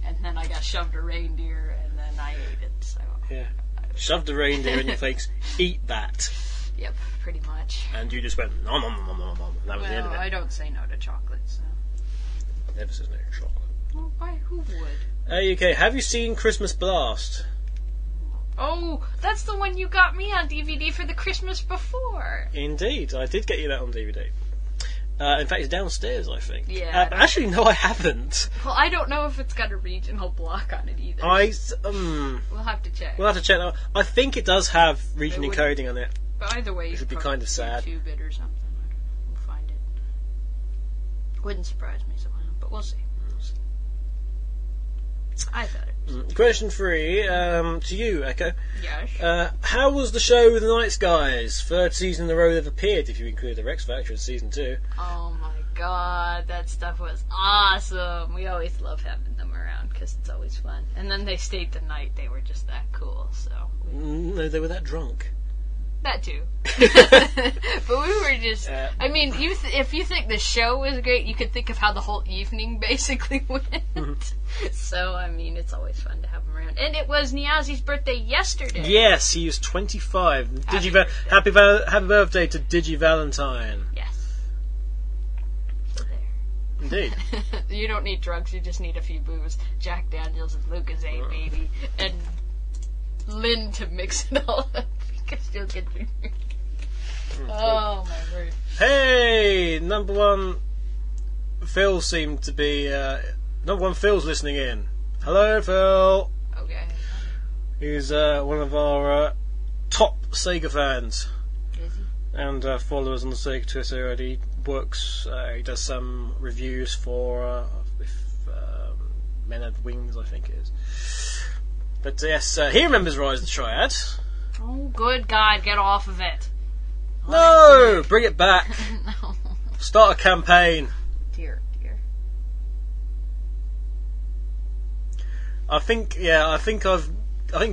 And then I got shoved a reindeer and then I ate it. So Yeah. Shoved a reindeer in your face. Eat that. Yep, pretty much. And you just went, nom, nom, nom, nom, nom, nom. And that was the end of it. I don't say no to chocolate, so. Never says no to chocolate. Well, who would? AAUK, have you seen Christmas Blast? Oh, that's the one you got me on DVD for the Christmas before. Indeed, I did get you that on DVD. In fact, it's downstairs, I think. Yeah. Actually, no, I haven't. Well, I don't know if it's got a regional block on it either. We'll have to check. We'll have to check that. I think it does have region It would- encoding on it. But either way, It you would be probably kind of sad. YouTube it or something. We'll find it. Wouldn't surprise me somehow, but we'll see. I thought it was. Question 3, to you, Echo. Yes. How was the show with the Nights Guys? Third season in a row they've appeared, if you include the Rex Factor in season 2. Oh my god, that stuff was awesome. We always love having them around because it's always fun. And then they stayed the night. They were just that cool. So No, they were that drunk. that too. But we were just. I mean, if you think the show was great, you could think of how the whole evening basically went. So I mean, it's always fun to have them around. And it was Niazi's birthday yesterday. Yes, he was 25. Happy birthday to Digi Valentine. Yes. So there. Indeed. You don't need drugs, you just need a few booze. Jack Daniels and Lucozade, baby. And Lynn to mix it all up. Because you'll get me. Oh, my word. Hey, number one, Phil seemed to be... number one, Phil's listening in. Hello, Phil. Okay. He's one of our top Sega fans. Is he? And followers on the Sega Twitter. And he works, he does some reviews for Men Have Wings, I think it is. But yes, he remembers Rise of the Triad. Oh, good God, get off of it. No! Bring it back. No. Start a campaign. Dear. I think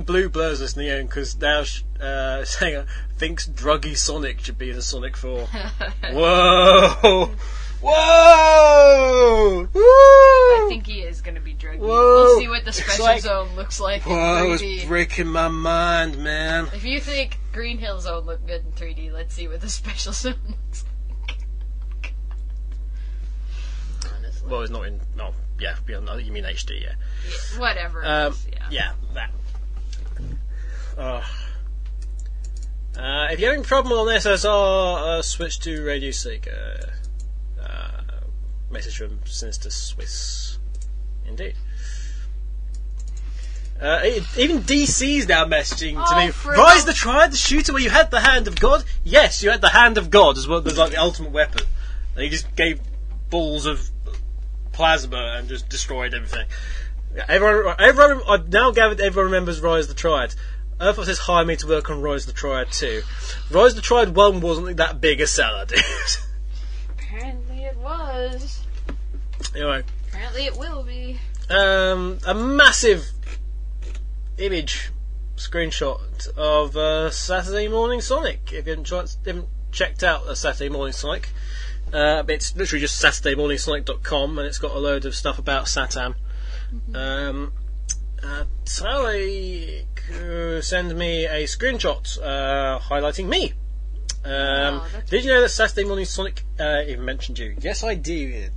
Blue Blur's listening in because now saying thinks Druggy Sonic should be the Sonic 4. Whoa! Whoa! Woo! I think he is going to be druggy. Whoa. We'll see what the special like- zone looks like in Whoa, 3D. it's breaking my mind, man. If you think Green Hill Zone looked good in 3D, let's see what the special zone looks like. Honestly. Well, it's not in. No, yeah, you mean HD, yeah. Yeah, whatever it is, yeah. Yeah, that. If you're having trouble on SSR, switch to RadioSEGA. Message from Sinister Swiss. Indeed. Even DC's now messaging to me. Rise the Triad, the shooter where you had the hand of God? Yes, you had the hand of God as well as like the ultimate weapon. And he just gave balls of plasma and just destroyed everything. Everyone, I've now gathered everyone remembers Rise the Triad. Earthbot says hire me to work on Rise the Triad 2. Rise the Triad 1 wasn't that big a seller, dude. Apparently it was. Anyway. Apparently it will be. A massive image screenshot of Saturday Morning Sonic. If you haven't checked out Saturday Morning Sonic, it's literally just SaturdayMorningSonic.com, and it's got a load of stuff about Satam. Sally send me a screenshot highlighting me. Did you know that Saturday Morning Sonic even mentioned you? Yes, I did.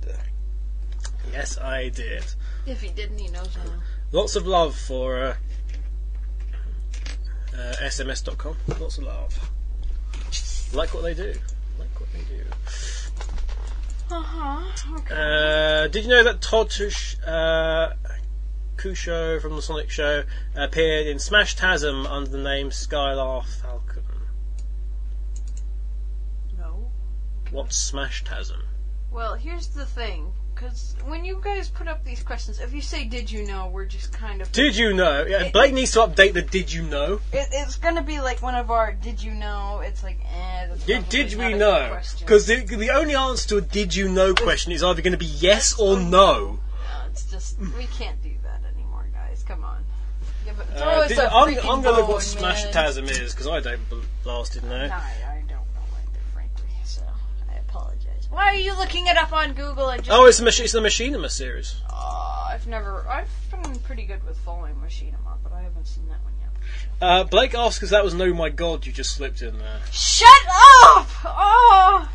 Yes, I did. If he didn't, he knows now. Lots of love for SMS.com. Lots of love. Like what they do. Okay. Did you know that Todd Kusho from the Sonic Show appeared in Smash Tasm under the name Skylar Falcon? No. What's Smash Tasm? Well, here's the thing. because when you guys put up these questions, if you say "Did you know?" we're just kind of. Did you know? Yeah, Blake needs to update the "Did you know?" It's gonna be like one of our "Did you know?" It's like, that's Did not we a know? good question. Because the only answer to a "Did you know" question is either going to be yes or no. No, it's just we can't do that anymore, guys. Come on. Throw us a I'm freaking going to look bone, what Smash man. Tasm is because I don't blasted know. No, I don't know either, frankly. So I apologize. Why are you looking it up on Google? And just Oh, it's the Machinima series. I've been pretty good with following Machinima, but I haven't seen that one yet. Blake asks if that was "No My God" you just slipped in there. Shut up! Oh!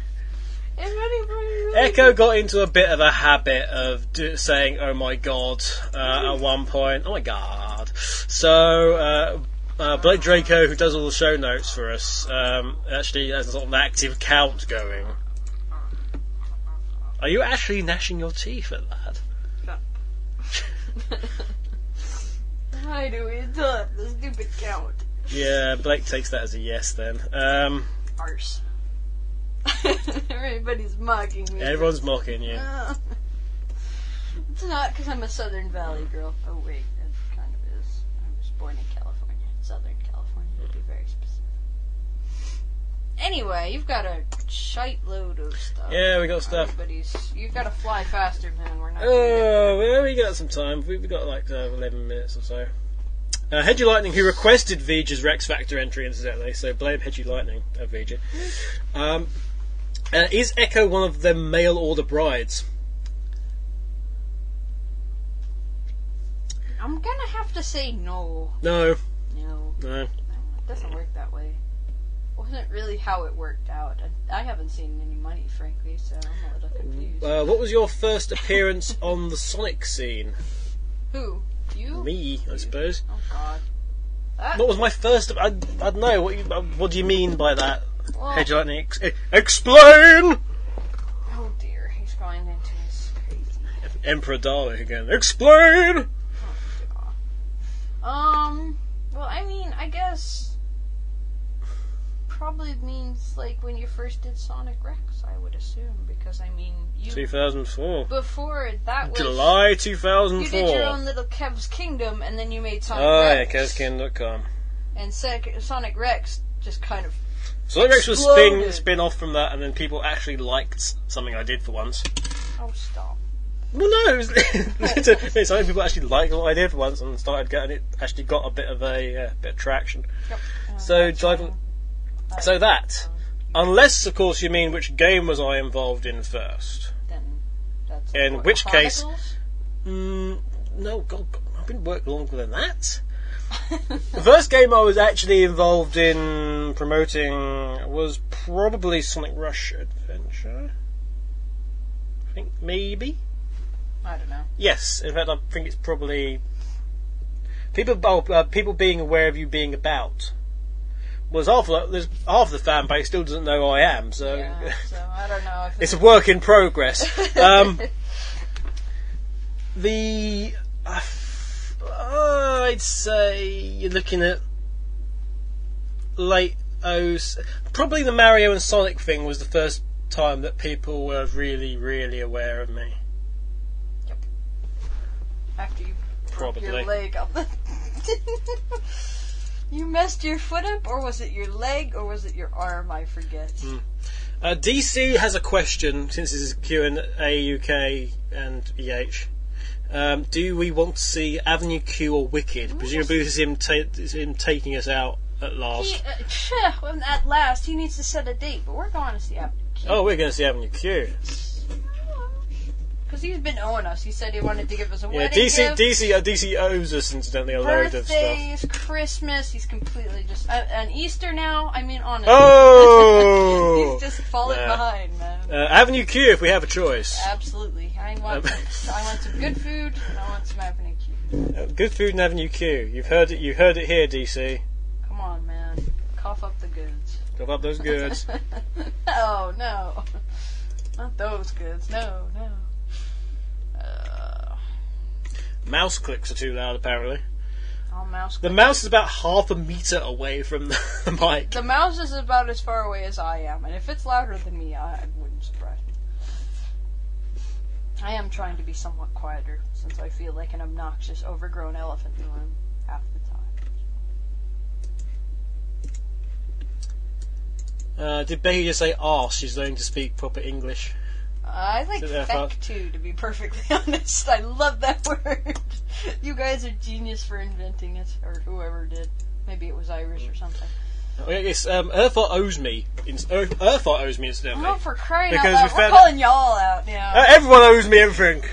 If anybody really Echo got into a bit of a habit of saying "Oh my God" at one point. Oh my God! So Blake Draco, who does all the show notes for us, actually has a sort of active count going. Are you actually gnashing your teeth at that? Why do we still have the stupid count? Yeah, Blake takes that as a yes then. Arse. Everybody's mocking me. Everyone's mocking you. It's not because I'm a Southern Valley girl. Oh wait, it kind of is. I was born in California. Southern California, to be very specific. Anyway, you've got a shite load of stuff. Yeah, we got stuff. You've got to fly faster, man. We're not. Oh, well, we got some time. We've got like 11 minutes or so. Hedgie Lightning, who requested Vija's Rex Factor entry, incidentally, so blame Hedgie Lightning, Vija. Is Echo one of them mail order brides? I'm gonna have to say no. No. No. It doesn't work that way. Wasn't really how it worked out. I haven't seen any money, frankly, so I'm a little confused. What was your first appearance on the Sonic scene? Who? You? Me, I suppose. Oh God. What was my first? I don't know. What do you mean by that? Well, Hedgie Lightning, explain! oh dear, he's going into his crazy. Emperor Dalek again. Explain! Well, I mean, I guess probably means like when you first did Sonic Rex, I would assume, because I mean, you 2004. before that was July 2004. you did your own little Kev's Kingdom, and then you made Sonic Oh yeah, Rex. KevsKing.com. And Sonic Rex just kind of Sonic Rex was exploded. spin off from that, and then people actually liked something I did for once. oh stop. Well, no, it's something people actually liked what I did for once, and started getting it. Actually, got a bit of traction. Yep. So That's driving. fine. So that, unless of course you mean which game was I involved in first. Then that's In what, which case- Chronicles? No, God, I've been working longer than that. The first game I was actually involved in promoting was probably Sonic Rush Adventure. I think maybe. I don't know. Yes, in fact, I think it's probably people being aware of you being about. Well, there's half the fan base still doesn't know who I am, so Yeah, so I don't know if it's a work in progress. I'd say you're looking at late probably the Mario and Sonic thing was the first time that people were really, really aware of me. after you broke Probably. your leg up. You messed your foot up, or was it your leg, or was it your arm? I forget. DC has a question, since this is Q&A UK and EH. Do we want to see Avenue Q or Wicked? Presumably this is him taking us out at last. At last, he needs to set a date, but we're going to see Avenue Q. Oh, we're going to see Avenue Q. Because he's been owing us. He said he wanted to give us a Yeah, wedding gift. DC owes us, incidentally, a load of stuff. Birthdays, Christmas, he's completely just... and Easter now, I mean, honestly. Oh! He's just falling behind, man. Avenue Q, if we have a choice. Absolutely. I want some good food, and I want some Avenue Q. Good food and Avenue Q. You heard it here, DC. Come on, man. Cough up the goods. Cough up those goods. Oh, no. Not those goods. No. Mouse clicks are too loud, apparently. Oh, mouse. The mouse is about half a metre away from the mic. The mouse is about as far away as I am, and if it's louder than me, it wouldn't surprise me. I am trying to be somewhat quieter, since I feel like an obnoxious, overgrown elephant in the room half the time. Did Becky just say arse? She's learning to speak proper English. I like Sit there, feck too, to be perfectly honest. I love that word. You guys are genius for inventing it, or whoever did. Maybe it was Irish or something. Yes, Earthart owes me. Earthart owes me incidentally. Oh, for crying Because out we loud. We're found- calling y'all out now. Everyone owes me everything.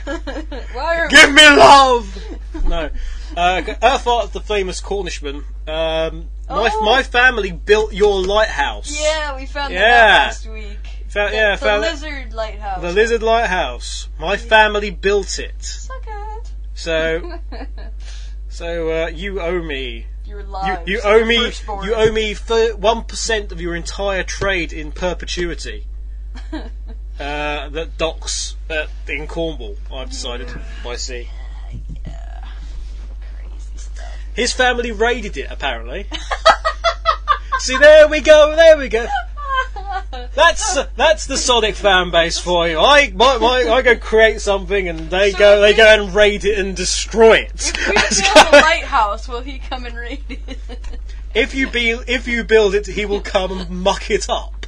Why are Give me love. No, Earthart, the famous Cornishman. My family built your lighthouse. Yeah, we found that Yeah. out last week. The lizard lighthouse. The lizard lighthouse. My family built it. Suck it. So you owe me. Your lives. You owe me. Firstborn. You owe me 1% of your entire trade in perpetuity. That docks in Cornwall. I've decided by sea. Yeah. Crazy stuff. His family raided it, apparently. See, there we go. That's the Sonic fan base for you. I go create something, and they go and raid it and destroy it. If we build a lighthouse, will he come and raid it? If you build it, he will come and muck it up.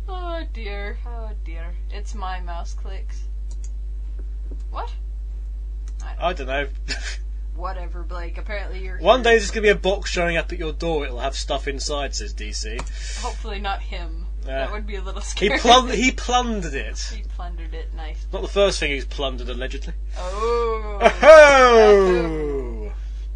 Oh dear. It's my mouse clicks. What? I don't know. Whatever, Blake. Apparently you're One day there's going to be a box showing up at your door. It'll have stuff inside, says DC. Hopefully not him. Yeah. That would be a little He scary. plundered it. He plundered it. Nice. Not the first thing he's plundered, allegedly. Oh. Oh!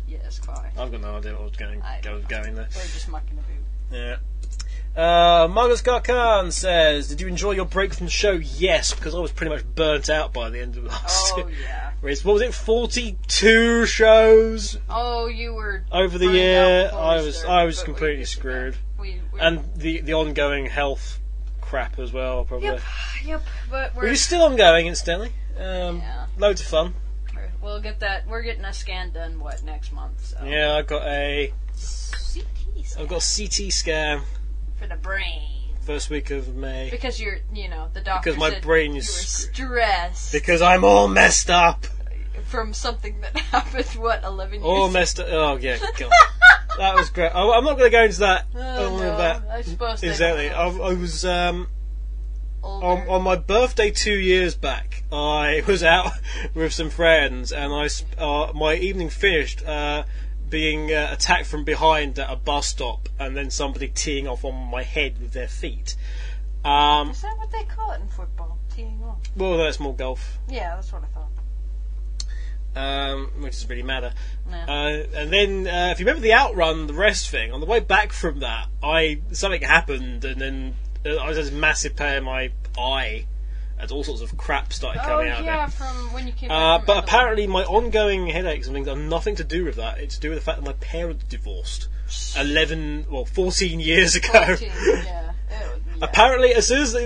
Yes, quite. I've got no idea what was going there. We're just mucking about. Yeah. Marcus Garkan says, did you enjoy your break from the show? Yes, because I was pretty much burnt out by the end of last Oh, yeah. What was it, 42 shows Oh, you were over the burned year? out I before was we completely did screwed. that. We And the ongoing health crap as well, probably. Yep, but Which is still ongoing, incidentally. Yeah. Loads of fun. we'll get that. We're getting a scan done, next month? So. Yeah, I've got a CT CT scan for the brain. first week of May. Because the doctor Because my said brain you is were stressed Because I'm all messed up. from something that happened, 11 years All messed up. Oh, yeah. God. That was great. I'm not going to go into that. I suppose they Exactly. I was older. on my birthday 2 years back. I was out with some friends, and my evening finished being attacked from behind at a bus stop, and then somebody teeing off on my head with their feet. Is that what they call it in football? Teeing off? Well, that's more golf. Yeah, that's what I thought. Which doesn't really matter. Nah. And then, if you remember the outrun, the rest thing, on the way back from that, something happened, and then I was having a massive pain in my eye, as all sorts of crap started coming out of it. From when you came back from But Adelaide. apparently my ongoing headaches and things have nothing to do with that. It's to do with the fact that my parents divorced 14 years ago. 14, yeah. Apparently, as soon as this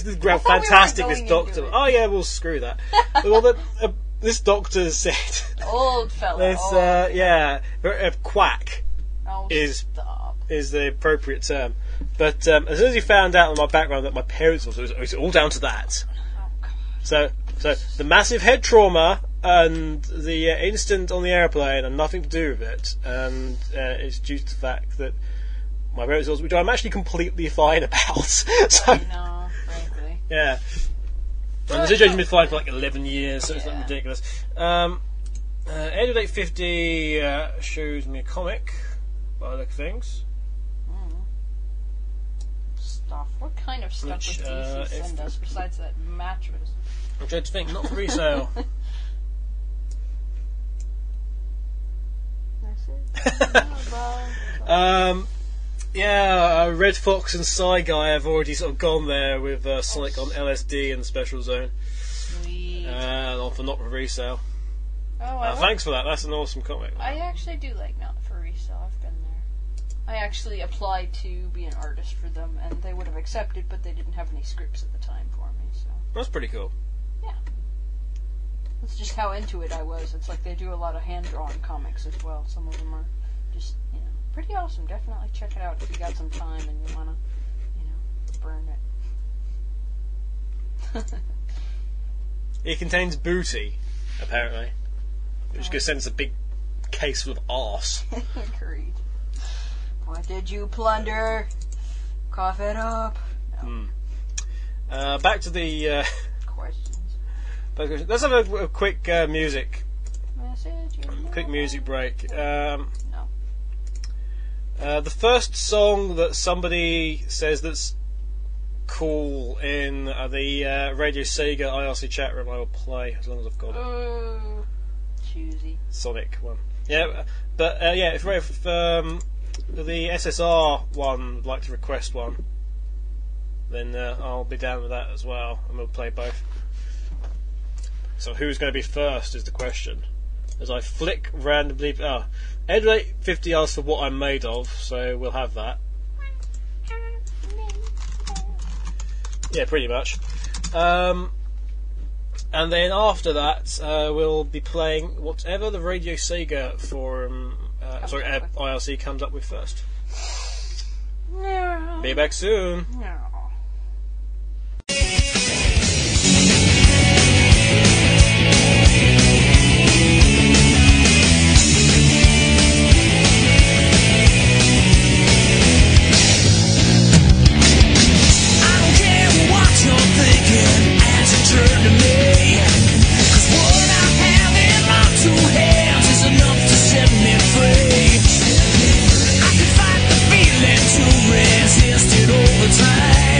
is thought we fantastic, were this going doctor. into it. Oh yeah, well screw that. Well, this doctor said Old fella. this quack is the appropriate term. But as soon as he found out in my background that my parents it was all down to that. Oh, God. So the massive head trauma and the incident on the airplane had nothing to do with it, and it's due to the fact that my parents, which I'm actually completely fine about. So No, frankly. yeah. And the situation's been fine for like 11 years, so it's not ridiculous. End of Date 50 shows me a comic, by the look of things. Stuff. What kind of stuff Which, would DC send us besides that mattress? I'm trying to think, not for resale. Red Fox and Psy Guy have already sort of gone there with Sonic on LSD and Special Zone. Sweet. For not for resale. Oh, Thanks for that. That's an awesome comic. I actually do like Not for Resale. I've been there. I actually applied to be an artist for them, and they would have accepted, but they didn't have any scripts at the time for me. So That's pretty cool. yeah, that's just how into it I was. It's like they do a lot of hand-drawn comics as well. Some of them are just pretty awesome. Definitely check it out if you got some time and you wanna burn it. It contains booty, apparently. Which could send us a big case full of arse. Agreed. What did you plunder? Cough it up. No. Back to the Questions. let's have a quick music. Message. Quick music break. No. The first song that somebody says that's cool in the Radio Sega IRC chat room, I will play as long as I've got it. Choosy. Sonic one. Yeah, but yeah, if the SSR one would like to request one, then I'll be down with that as well, and we'll play both. So who's going to be first is the question. As I flick randomly... Ed850 asks for what I'm made of, so we'll have that. Yeah, pretty much. And then after that, we'll be playing whatever the Radio Sega forum... IRC comes up with first. No. Be back soon. No. Resist it over time.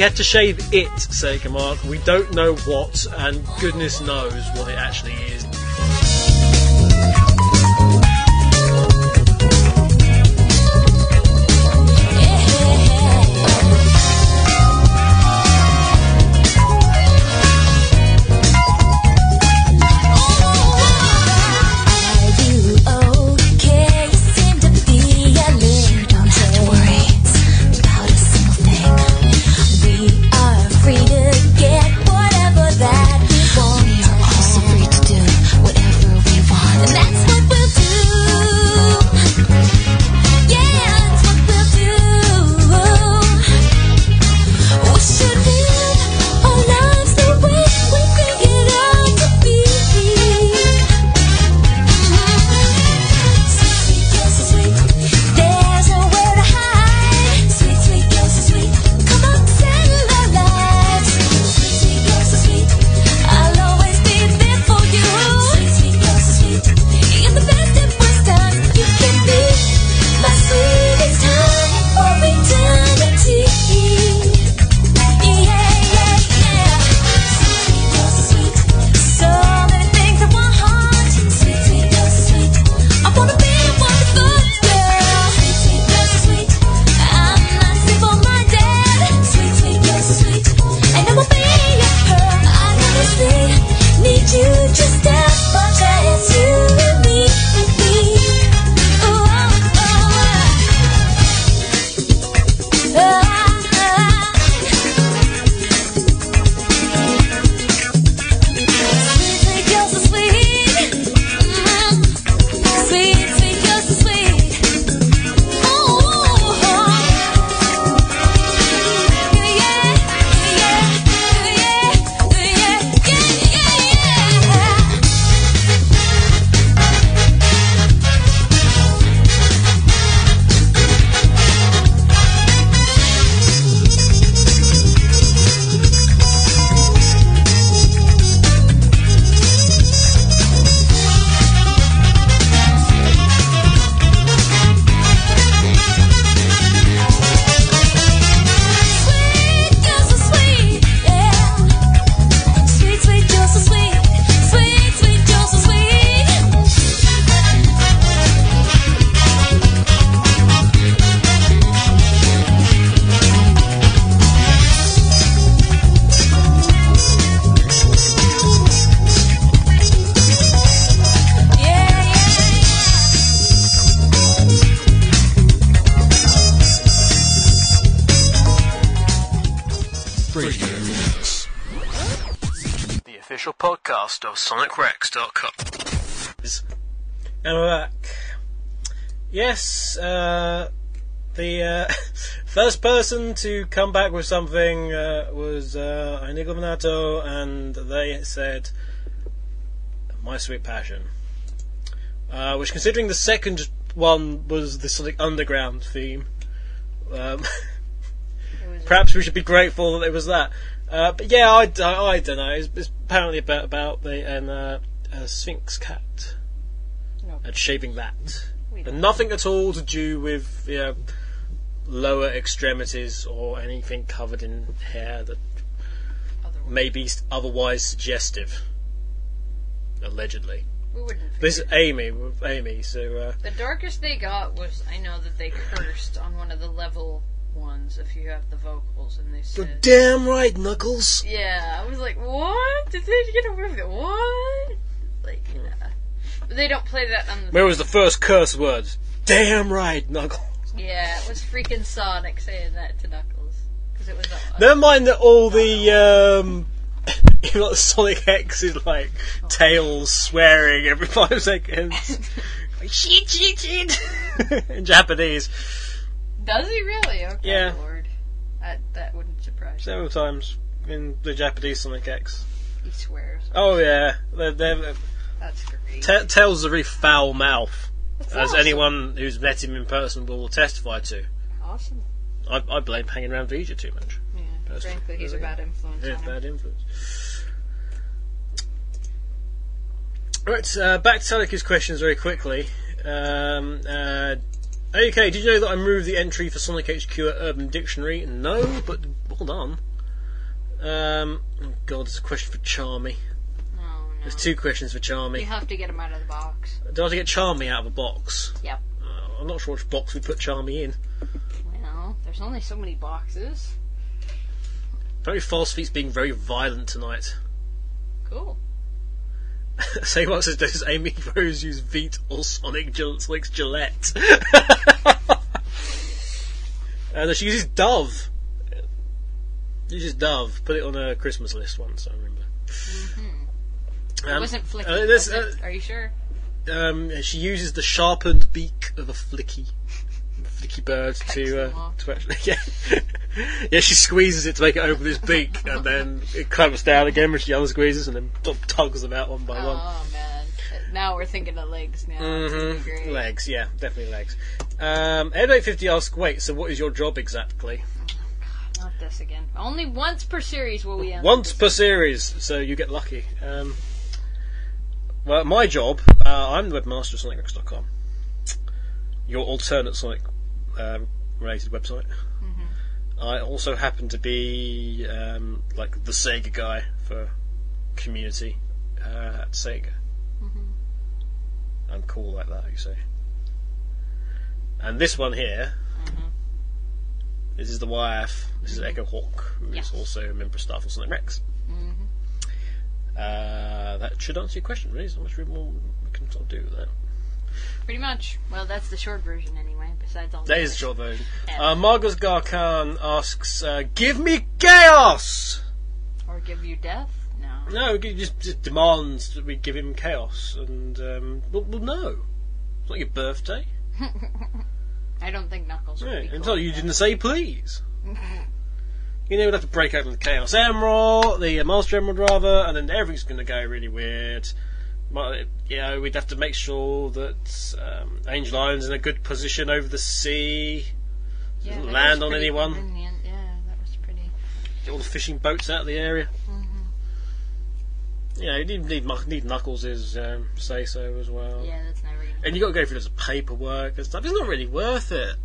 he had to shave it, Sega Mark, we don't know what, and goodness knows what it actually is. Official podcast of SonicRex.com. And we're back. Yes, the first person to come back with something was Inigo Minato, and they said My Sweet Passion. Which, considering the second one was the Sonic Underground theme, perhaps we should be grateful that it was that. But yeah, I don't know. It's apparently about the Sphinx cat and shaving that, and nothing at all to do with lower extremities or anything covered in hair that may be otherwise suggestive. Allegedly. We wouldn't. This is Amy. So the darkest they got was, I know that they cursed on one of the level ones if you have the vocals, and they said, "You're damn right, Knuckles." Yeah, I was like, what? Did they get away with it? What? Like, but they don't play that on the. Where was the first curse word? Damn right, Knuckles. Yeah, it was freaking Sonic saying that to Knuckles, because it was. Never mind that all the even like Sonic X is like Tails swearing every 5 seconds. Shit. In Japanese. Does he really? Okay, yeah. Lord. That wouldn't surprise me. Several times in the Japanese Sonic X. He swears. Oh yeah. That's great. Tails is a very foul mouth. That's as awesome. anyone who's met him in person will testify to. Awesome. I blame hanging around Vija too much. Yeah, frankly, he's a bad influence on him. Bad influence. Right, back to Talica's questions very quickly. AAUK, did you know that I moved the entry for Sonic HQ at Urban Dictionary? No, but well done. Oh God, there's a question for Charmy. Oh, no. There's 2 questions for Charmy. You have to get them out of the box. Do I have to get Charmy out of a box? Yep. I'm not sure which box we put Charmy in. Well, there's only so many boxes. Apparently False Feet's being very violent tonight. Cool. Say what says, does Amy Rose use Veet or Sonic's Gillette? No, she uses Dove. She uses Dove. Put it on a Christmas list once, I remember. It wasn't Flicky, was it? Are you sure? She uses the sharpened beak of a flicky bird to actually, yeah, she squeezes it to make it open its beak, and then it clamps down again when she unsqueezes, and then tugs them out one by one. Oh man, now we're thinking of legs now. It's gonna be great. Legs, yeah, definitely legs. Ed850 asks, wait, so what is your job exactly? God, not this again. Only once per series will we answer. Once per series, so you get lucky. Well, my job, I'm the webmaster of SonicRex.com, your alternate Sonic related website. I also happen to be like the Sega guy for community at Sega. I'm cool like that, you see. And this one here, this is the wife. This is Echo Hawk, who is also a member of staff of Sonic Rex. That should answer your question, really. There's not much more we can sort of do with that. Pretty much. Well, that's the short version anyway, besides all That is the short version. Margus Garkan asks, give me chaos! Or give you death? No. No, he just demands that we give him chaos. And, well, no. It's not your birthday. I don't think Knuckles would be cool. Until you didn't say please. You know, we'd have to break open the Chaos Emerald, the Master Emerald rather, and then everything's going to go really weird. You know, we'd have to make sure that Angel Island's in a good position over the sea. Doesn't land on anyone. Convenient. Yeah, that was pretty. Get all the fishing boats out of the area. Yeah, you need Knuckles' say so as well. Yeah, that's never going to And you got to go through lots of paperwork and stuff. It's not really worth it.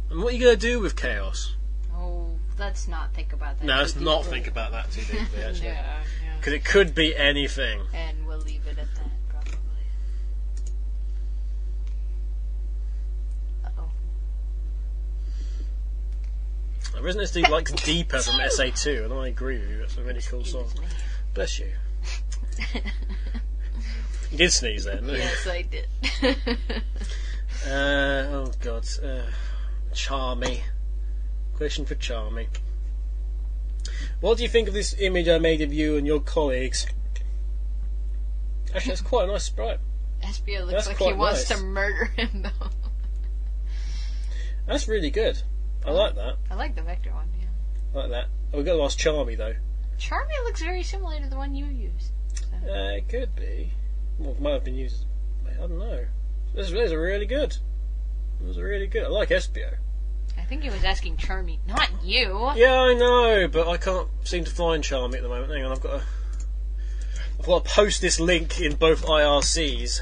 And what are you going to do with Chaos? Oh, let's not think about that. No, let's not think about that too deeply, actually. Yeah. Because it could be anything. And we'll leave it at that, probably. Resident SD likes Deeper from SA2, and I agree with you. That's a really cool song. Bless you. You did sneeze then, didn't you? Yes, I did. Oh, God. Charmy. Question for Charmy. What do you think of this image I made of you and your colleagues? Actually, that's quite a nice sprite. Espio looks That's like quite he wants nice. to murder him, though. That's really good. I like that. I like the Vector one, yeah. I like that. Oh, we've got to ask Charmy, though. Charmy looks very similar to the one you used. So. It could be. Well, it might have been used. I don't know. Those are really good. Those are really good. I like Espio. I think he was asking Charmy, not you. Yeah, I know, but I can't seem to find Charmy at the moment. Hang on, I've got to post this link in both IRCs.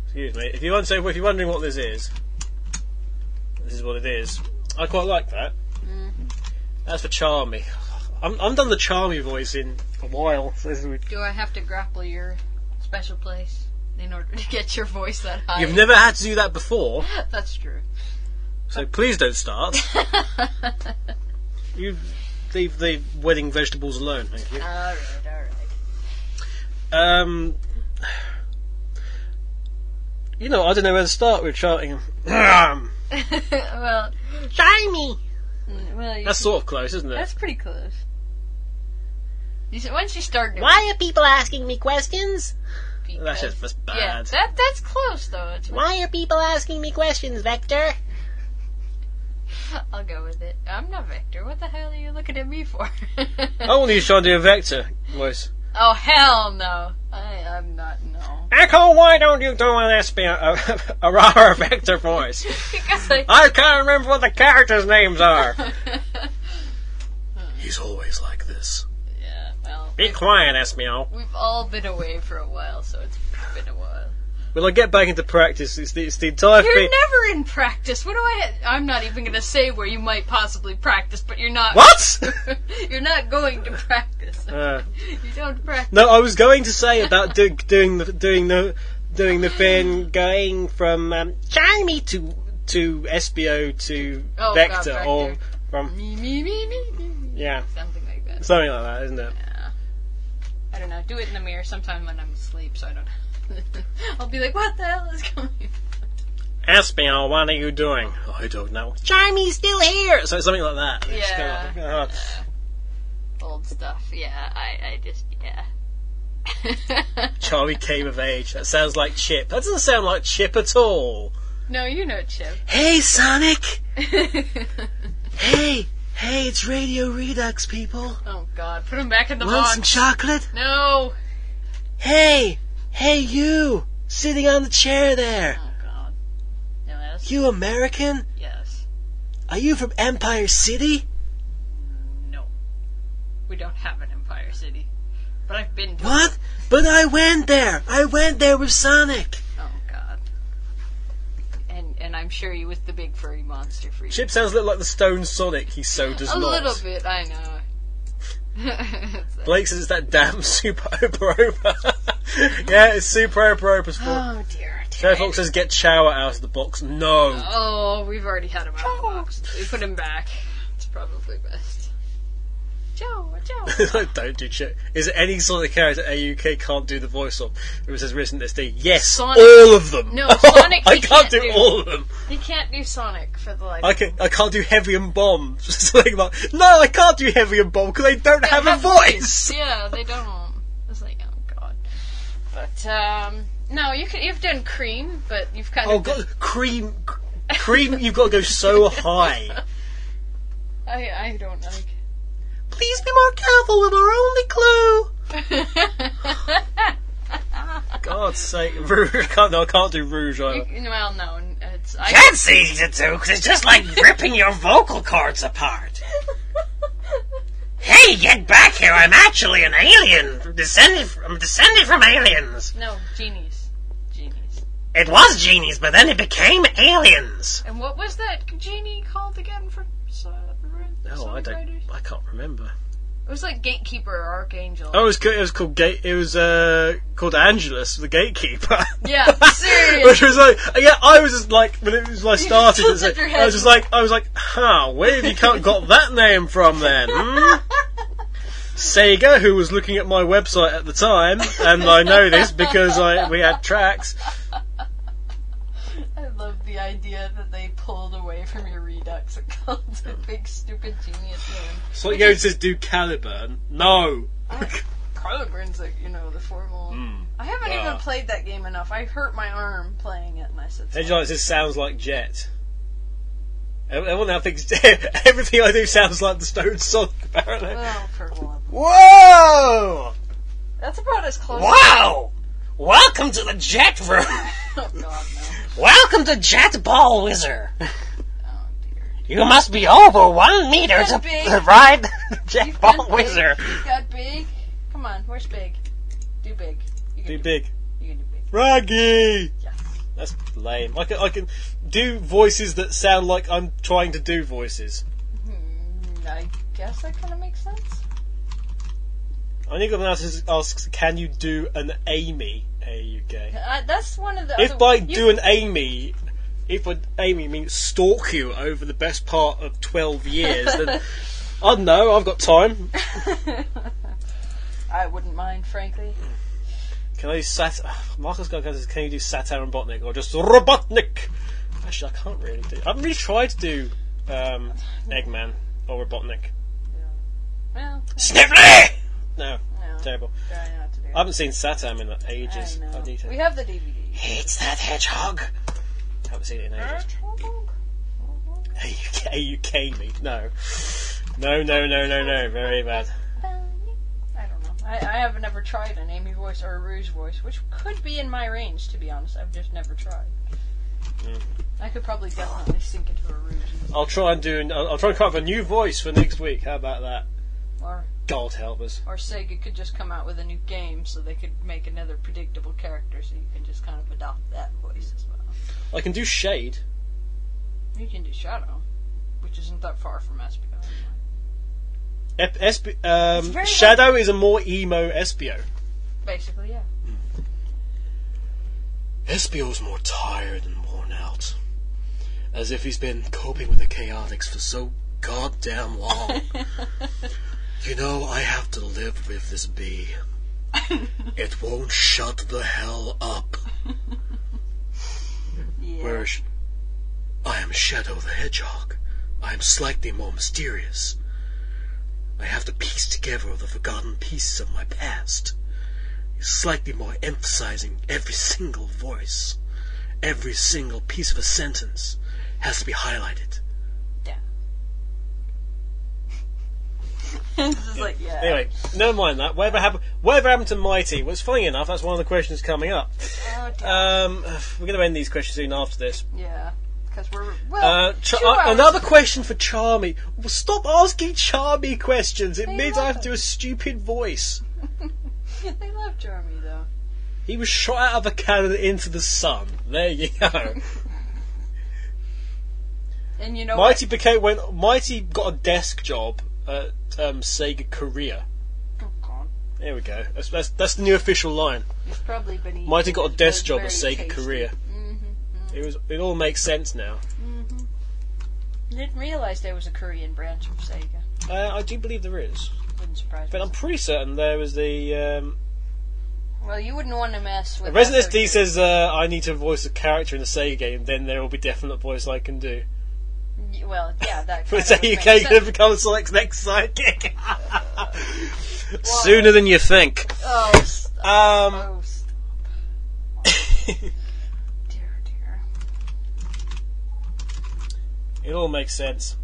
Excuse me. If you're wondering what this is what it is. I quite like that. As for Charmy, I'm done the Charmy voice in a while. So Do I have to grapple your special place in order to get your voice that high? You've never had to do that before, That's true. so please don't start. You leave the wedding vegetables alone, thank you. Alright. You know, I don't know where to start with shouting. Well, Charmy! well, That's sort of close, isn't it? that's pretty close. Once you start doing Why are people asking me questions? it, That's bad. Yeah, that's close though. Why are people asking me questions, Vector? I'll go with it. I'm not Vector. What the hell are you looking at me for? I want you to try and do a Vector voice. Oh hell no! I'm not. No. Echo, why don't you do a rara Vector voice? Because I can't remember what the characters' names are. He's always like this. Yeah. Well. Be quiet, Espio. We've all been away for a while, so it's been a while. Will I get back into practice? It's the entire You're thing. never in practice. What do I'm not even going to say where you might possibly practice, but you're not. What? You're not going to practice. You don't practice. No, I was going to say about doing the thing going from Charmy to SBO to Vector, God, or Vector. from Me. yeah, Something like that. something like that, isn't it? Yeah. I don't know. Do it in the mirror sometime when I'm asleep, so I don't. I'll be like, what the hell is going on? SBO, what are you doing? Oh, I don't know. Charmy's still here. So something like that. It's just Yeah. kind of like, Old stuff. Yeah, I just, Charlie came of age. That sounds like Chip. That doesn't sound like Chip at all. No, you know Chip. Hey, Sonic! Hey, it's Radio Redux, people. Oh God, put him back in the Want box. some chocolate? No. Hey, you! Sitting on the chair there. Oh God. Yes. You American? Yes. Are you from Empire City? No. We don't have an Empire City. But I've been to What? But I went there. I went there with Sonic. Oh God. And I'm sure you with the big furry monster freak. Chip sounds a little like the Stone Sonic. He so does A not. little bit, I know. Blake says it's that damn Super Opa Opa. Yeah, it's Super Opa Opa's fault. Oh dear. Joe Fox says get Chower out of the box. No. Oh, we've already had him out of the box. We put him back. It's probably best. Joe. Don't do shit. Is there any Sonic character AAUK can't do the voice of? It was written this day. Yes, Sonic. all of them. No, Sonic I he can't can't do do. all of them. You can't do Sonic for the life. I can't do Heavy and Bomb. Something like, no, I can't do Heavy and Bomb because they don't have a voice. Yeah, they don't. It's like, oh God. But no, you've done Cream, but you've kind Oh of. God, Cream. You've got to go so high. I don't like. Please be more careful with our only clue. God's sake, Rouge. I can't do Rouge either. Well, no, it's. That's easy to do, because it's just like ripping your vocal cords apart. Hey, get back here, I'm actually an alien. I'm descended from aliens. No, genies. It was genies, but then it became aliens. And what was that genie called again for? No, I can't remember. It was like Gatekeeper or Archangel. Oh, it was called called Angelus, the Gatekeeper. Yeah, seriously. Which was like, yeah, I was just like, when I started, tilted it's like, your I head. was like, where have you got that name from then? Sega, who was looking at my website at the time, and I know this because we had tracks. I love the idea that they pulled away from your Redux and called it a big stupid genius name. So you go and says, do Caliburn. No. Carliburn's like, the formal. I haven't even played that game enough. I hurt my arm playing it, and I said. Edge Light says sounds like Jet. Everyone now thinks everything I do sounds like the Stone Sonic, apparently. Oh, for one. Whoa! That's about as close. Wow! Welcome to the jet room. Oh God, no. Welcome to Jet Ball Wizard. Oh dear. You must be over 1 meter That's to big. ride the Jet You've Ball got big. Wizard. You've got big. Come on, where's big? Do big. You can Do big. You can do big. Raggy! Yes. That's lame. I can do voices that sound like I'm trying to do voices. I guess that kind of makes sense. I think I'm asks, can you do an Amy? AAUK. That's one of the. If other, by you- do an Amy, if by Amy means stalk you over the best part of 12 years, then I don't know, I've got time. I wouldn't mind, frankly. Can I do Marcus Gargan says, can you do Satar and Robotnik or just Robotnik? Actually, I can't really do. I haven't really tried to do Eggman or Robotnik. Well, Sniffly! No, no. terrible. Try not to do. I haven't seen Satam in ages. I know. I need to. We have the DVD. It's that hedgehog. Haven't seen it in ages. AAUK me. No. No, very bad. I don't know. I have never tried an Amy voice or a Rouge voice, which could be in my range, to be honest. I've just never tried. I could probably definitely sink into a Rouge. I'll try and come up with a new voice for next week. How about that? Or God help us. Or Sega could just come out with a new game so they could make another predictable character so you can just kind of adopt that voice as well. I can do Shade. You can do Shadow, which isn't that far from Espio. Shadow is a more emo Espio. Basically, yeah. Espio's more tired and worn out. As if he's been coping with the chaotics for so goddamn long. You know, I have to live with this bee. It won't shut the hell up. Yeah. Whereas I am Shadow the Hedgehog. I am slightly more mysterious. I have to piece together the forgotten pieces of my past. Slightly more emphasizing every single voice. Every single piece of a sentence has to be highlighted. Yeah. It's just like, yeah. Anyway, never mind that. Whatever happened to Mighty? Well, it's funny enough, that's one of the questions coming up. Oh, damn. We're going to end these questions soon after this. Yeah. Because we're, well, another question for Charmy. Well, stop asking Charmy questions. It They means I have love to do a stupid voice. They love Jeremy, though. He was shot out of a cannon into the sun. There you go. And you know Mighty got a desk job at Sega Korea. Oh, God. There we go. That's the new official line. He's probably been eating. Mighty got a desk job at very Sega tasty. Korea. It all makes sense now. I didn't realise there was a Korean branch of Sega. I do believe there is, Wouldn't surprise but me. I'm pretty certain there was the. Well, you wouldn't want to mess with. Resident other SD says I need to voice a character in a Sega game. Then there will be definite voice I can do. Well, yeah, that. But kind of AAUK makes going to sense. become Sonic's next sidekick sooner than you think. Oh, stop. Oh, stop. Dear. It all makes sense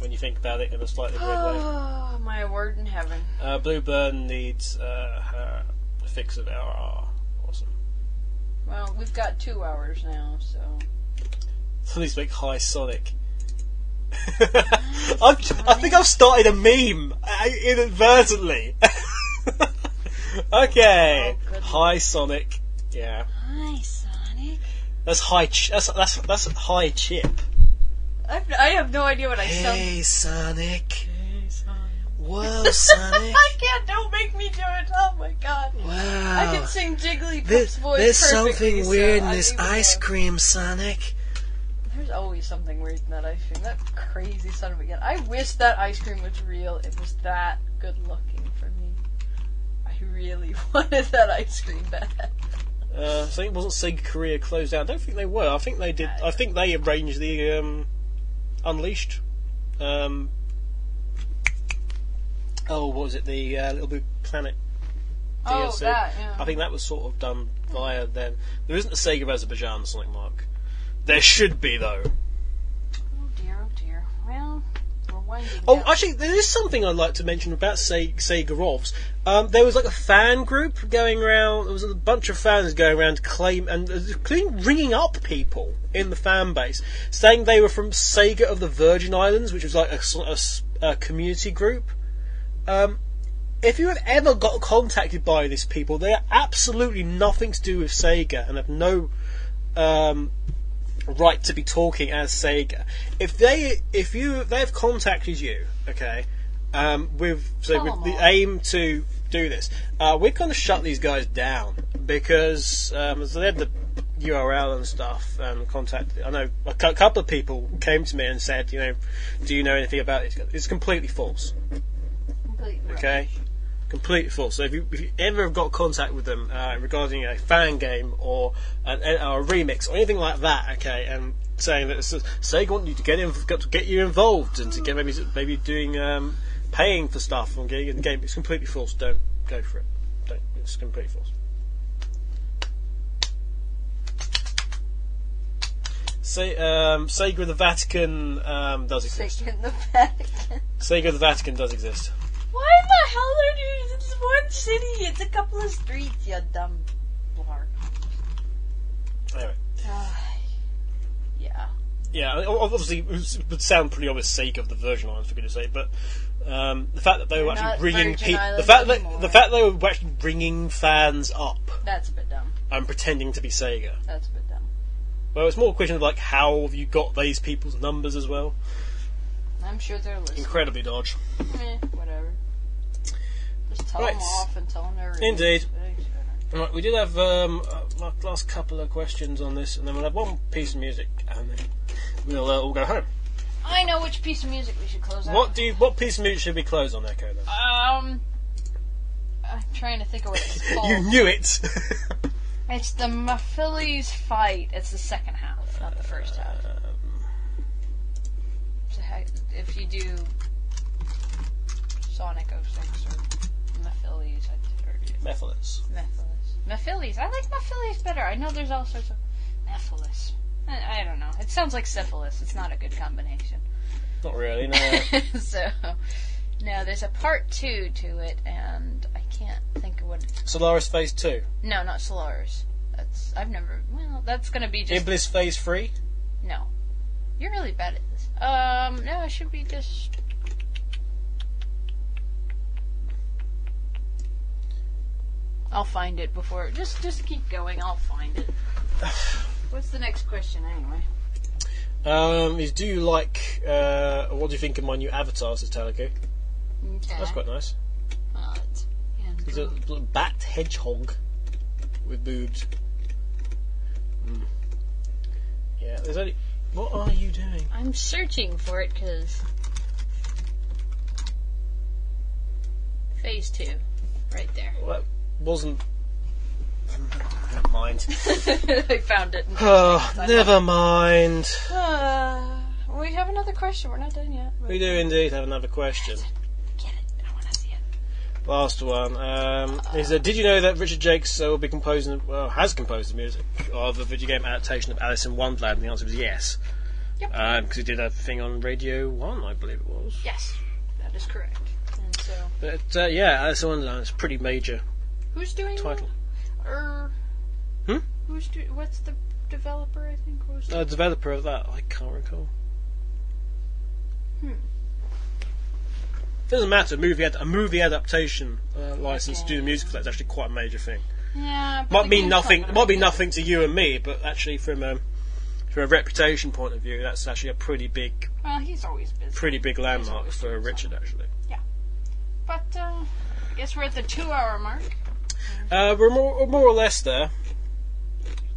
when you think about it in a slightly weird way. Oh, my word in heaven. Blueburn needs her fix of LR. Awesome. Well, we've got 2 hours now, so. Please make High Sonic. I think I've started a meme inadvertently. Okay, Oh, goodness. High Sonic. Yeah, Hi, Sonic. that's high. That's high chip. I have no idea what I sound. Hey Sonic. Whoa Sonic. I can't. Don't make me do it. Oh my god. I Wow. can sing Jigglypuff's voice There's perfectly, something so weird in I this leave it ice alone. cream, Sonic. There's always something weird in that ice cream. That crazy son of a gun. I wish that ice cream was real. It was that good looking for me. I really wanted that ice cream bad. So it wasn't Sega Korea closed down. I don't think they were. I think they did. I think they arranged the Unleashed. What was it? The Little Big Planet DLC. Oh, that, yeah. I think that was sort of done via them. There isn't a Sega Azerbaijan Sonic Mark. There should be though. Oh dear. Well, we're winding Oh, down. actually, there is something I'd like to mention about Sega ROVs. There was like a fan group going around. There was a bunch of fans going around to claim and ringing up people in the fan base, saying they were from Sega of the Virgin Islands, which was like a community group. If you have ever got contacted by these people, they are absolutely nothing to do with Sega and have no right to be talking as Sega. If they've contacted you, okay, with the aim to do this, we're going to shut these guys down because so they had the URL and stuff and contacted. I know a couple of people came to me and said, do you know anything about these guys? It's completely false. Completely Okay. Completely false. So if you ever have got contact with them regarding a fan game or a remix or anything like that, okay, and saying that Sega want you to get you involved and to get maybe doing paying for stuff and getting in the game, it's completely false. Don't go for it. Don't. It's completely false. Sega of the Vatican does exist. Sega in the Vatican. Sega of the Vatican does exist. Why in the hell are you? It's one city. It's a couple of streets. You dumb blark. Anyway. Yeah. Yeah, obviously it would sound pretty obvious sake of the Virgin Islands, for goodness sake, but the fact that they were actually bringing the fact they were actually bringing fans up. That's a bit dumb. And pretending to be Sega. That's a bit dumb. Well, it's more a question of like how have you got these people's numbers as well. I'm sure they're listening. Incredibly dodge. Whatever. Just tell them off and tell them they're Indeed. Right, we did have last couple of questions on this, and then we'll have one piece of music, and then we'll all go home. I know which piece of music we should close on. What piece of music should we close on, Echo? Then? I'm trying to think of what it's called. You knew it. It's the Mafili's fight. It's the second half, not the first half. So if you do Sonic 06 or Mafili's, Mafili's. I like Mafili's better. I know there's all sorts of Mafili's. I don't know. It sounds like syphilis. It's not a good combination. Not really, no. So, no, there's a part 2 to it, and I can't think of what it's... Solaris Phase 2? No, not Solaris. That's going to be just... Iblis Phase 3? No. You're really bad at this. No, it should be just... I'll find it before... Just keep going, I'll find it. What's the next question, anyway? Do you like... what do you think of my new avatar, says Teleco? Okay. That's quite nice. He's a little bat hedgehog with boobs. Yeah, there's only... What are you doing? I'm searching for it, because... Phase 2. Right there. Well, that wasn't... Never mind. I found it. Oh, never mind. We have another question. We're not done yet. We do indeed have another question. Get it. I want to see it. Last one. Did you know that Richard Jakes will be has composed the music of a video game adaptation of Alice in Wonderland? And the answer was yes. Yep. Because he did a thing on Radio 1, I believe it was. Yes, that is correct. And so. But Alice in Wonderland is a pretty major. Who's doing title? What's the developer? I think was the developer of that. I can't recall. Doesn't matter. A movie adaptation license to do the music for that's actually quite a major thing. Yeah, might mean nothing. It might be nothing to you and me, but actually from a reputation point of view, that's actually a pretty big. Well, he's always busy. Pretty big landmark for Richard, actually. Yeah, but I guess we're at the 2-hour mark. We're more or less there.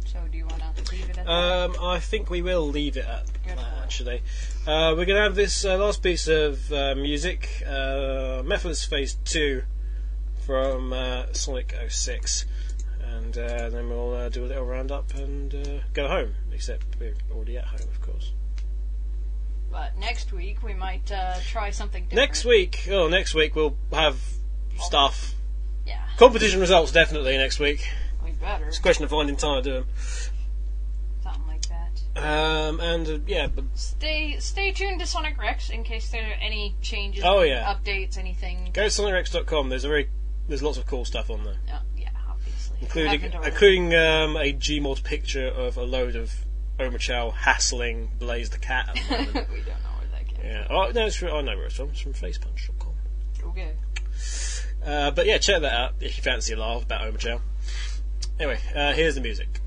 So do you want to leave it at that? I think we will leave it at that, actually. We're going to have this last piece of music, Methodist Phase 2 from Sonic 06. And then we'll do a little roundup and go home. Except we're already at home, of course. But next week we might try something different. Next week we'll have stuff. Yeah. Competition results definitely next week. We better. It's a question of finding time to do them. Something like that. But stay tuned to Sonic Rex in case there are any changes, updates, anything. Go to sonicrex.com. There's lots of cool stuff on there. Yeah, obviously. Including a Gmod picture of a load of Omochow hassling Blaze the cat at the moment. We don't know where that came from. Yeah. Oh, no, I know where it's from. It's from facepunch.com. Okay. But yeah, check that out if you fancy a laugh about Omochow. Anyway, here's the music.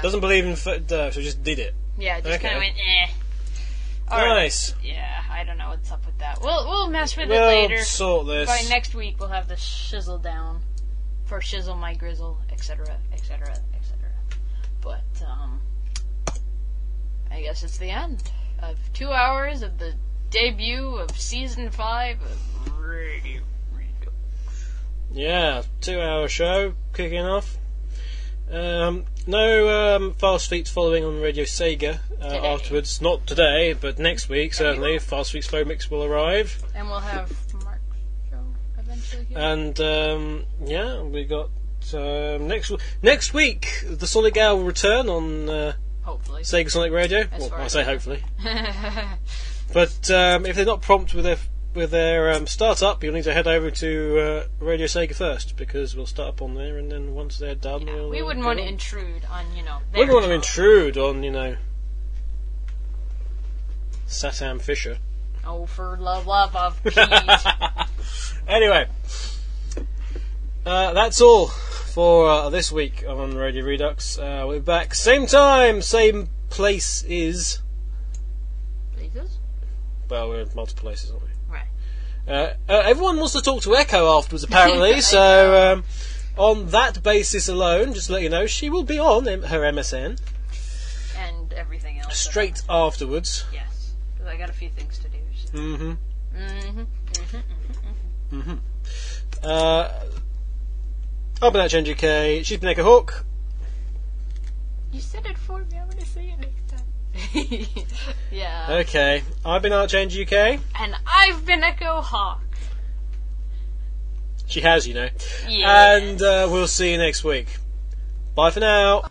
Doesn't believe in so just did it. Yeah, just Okay. kind of went, eh. All right. Nice. Yeah, I don't know what's up with that. We'll mess with it We'll later. sort this. By next week, we'll have the shizzle down for shizzle my grizzle, etc., etc., etc. But I guess it's the end of 2 hours of the debut of season 5 of Radio Redux. Yeah, 2-hour show kicking off. No Fast Feats following on Radio Sega afterwards. Not today, but next week certainly. Fast Feats Flow Mix will arrive. And we'll have Mark's show eventually here. And yeah, we got next week the Sonic Hour will return on Hopefully. SEGASonic Radio. As Well, far I as say I know. hopefully. But if they're not prompt with their start-up, you'll need to head over to Radio Sega first, because we'll start up on there, and then once they're done, we'll... We wouldn't go want to on. intrude on, We their wouldn't want to job. intrude on, Satam Fisher. Oh, for love of Pete. Anyway, that's all for this week on Radio Redux. We're back same time, same place is... Places? Well, we're in multiple places, aren't we? Right. Everyone wants to talk to Echo afterwards, apparently, so on that basis alone, just to let you know, she will be on her MSN And everything else. straight afterwards. Yes. Because I got a few things to do. So. Mm-hmm. Mm-hmm. I've been at Change UK, she's been Echo Hawk. You said it for me. I'm going to say it next time. Yeah. Okay, I've been at Change UK. And I've been Echo Hawk. She has, Yeah. And we'll see you next week. Bye for now.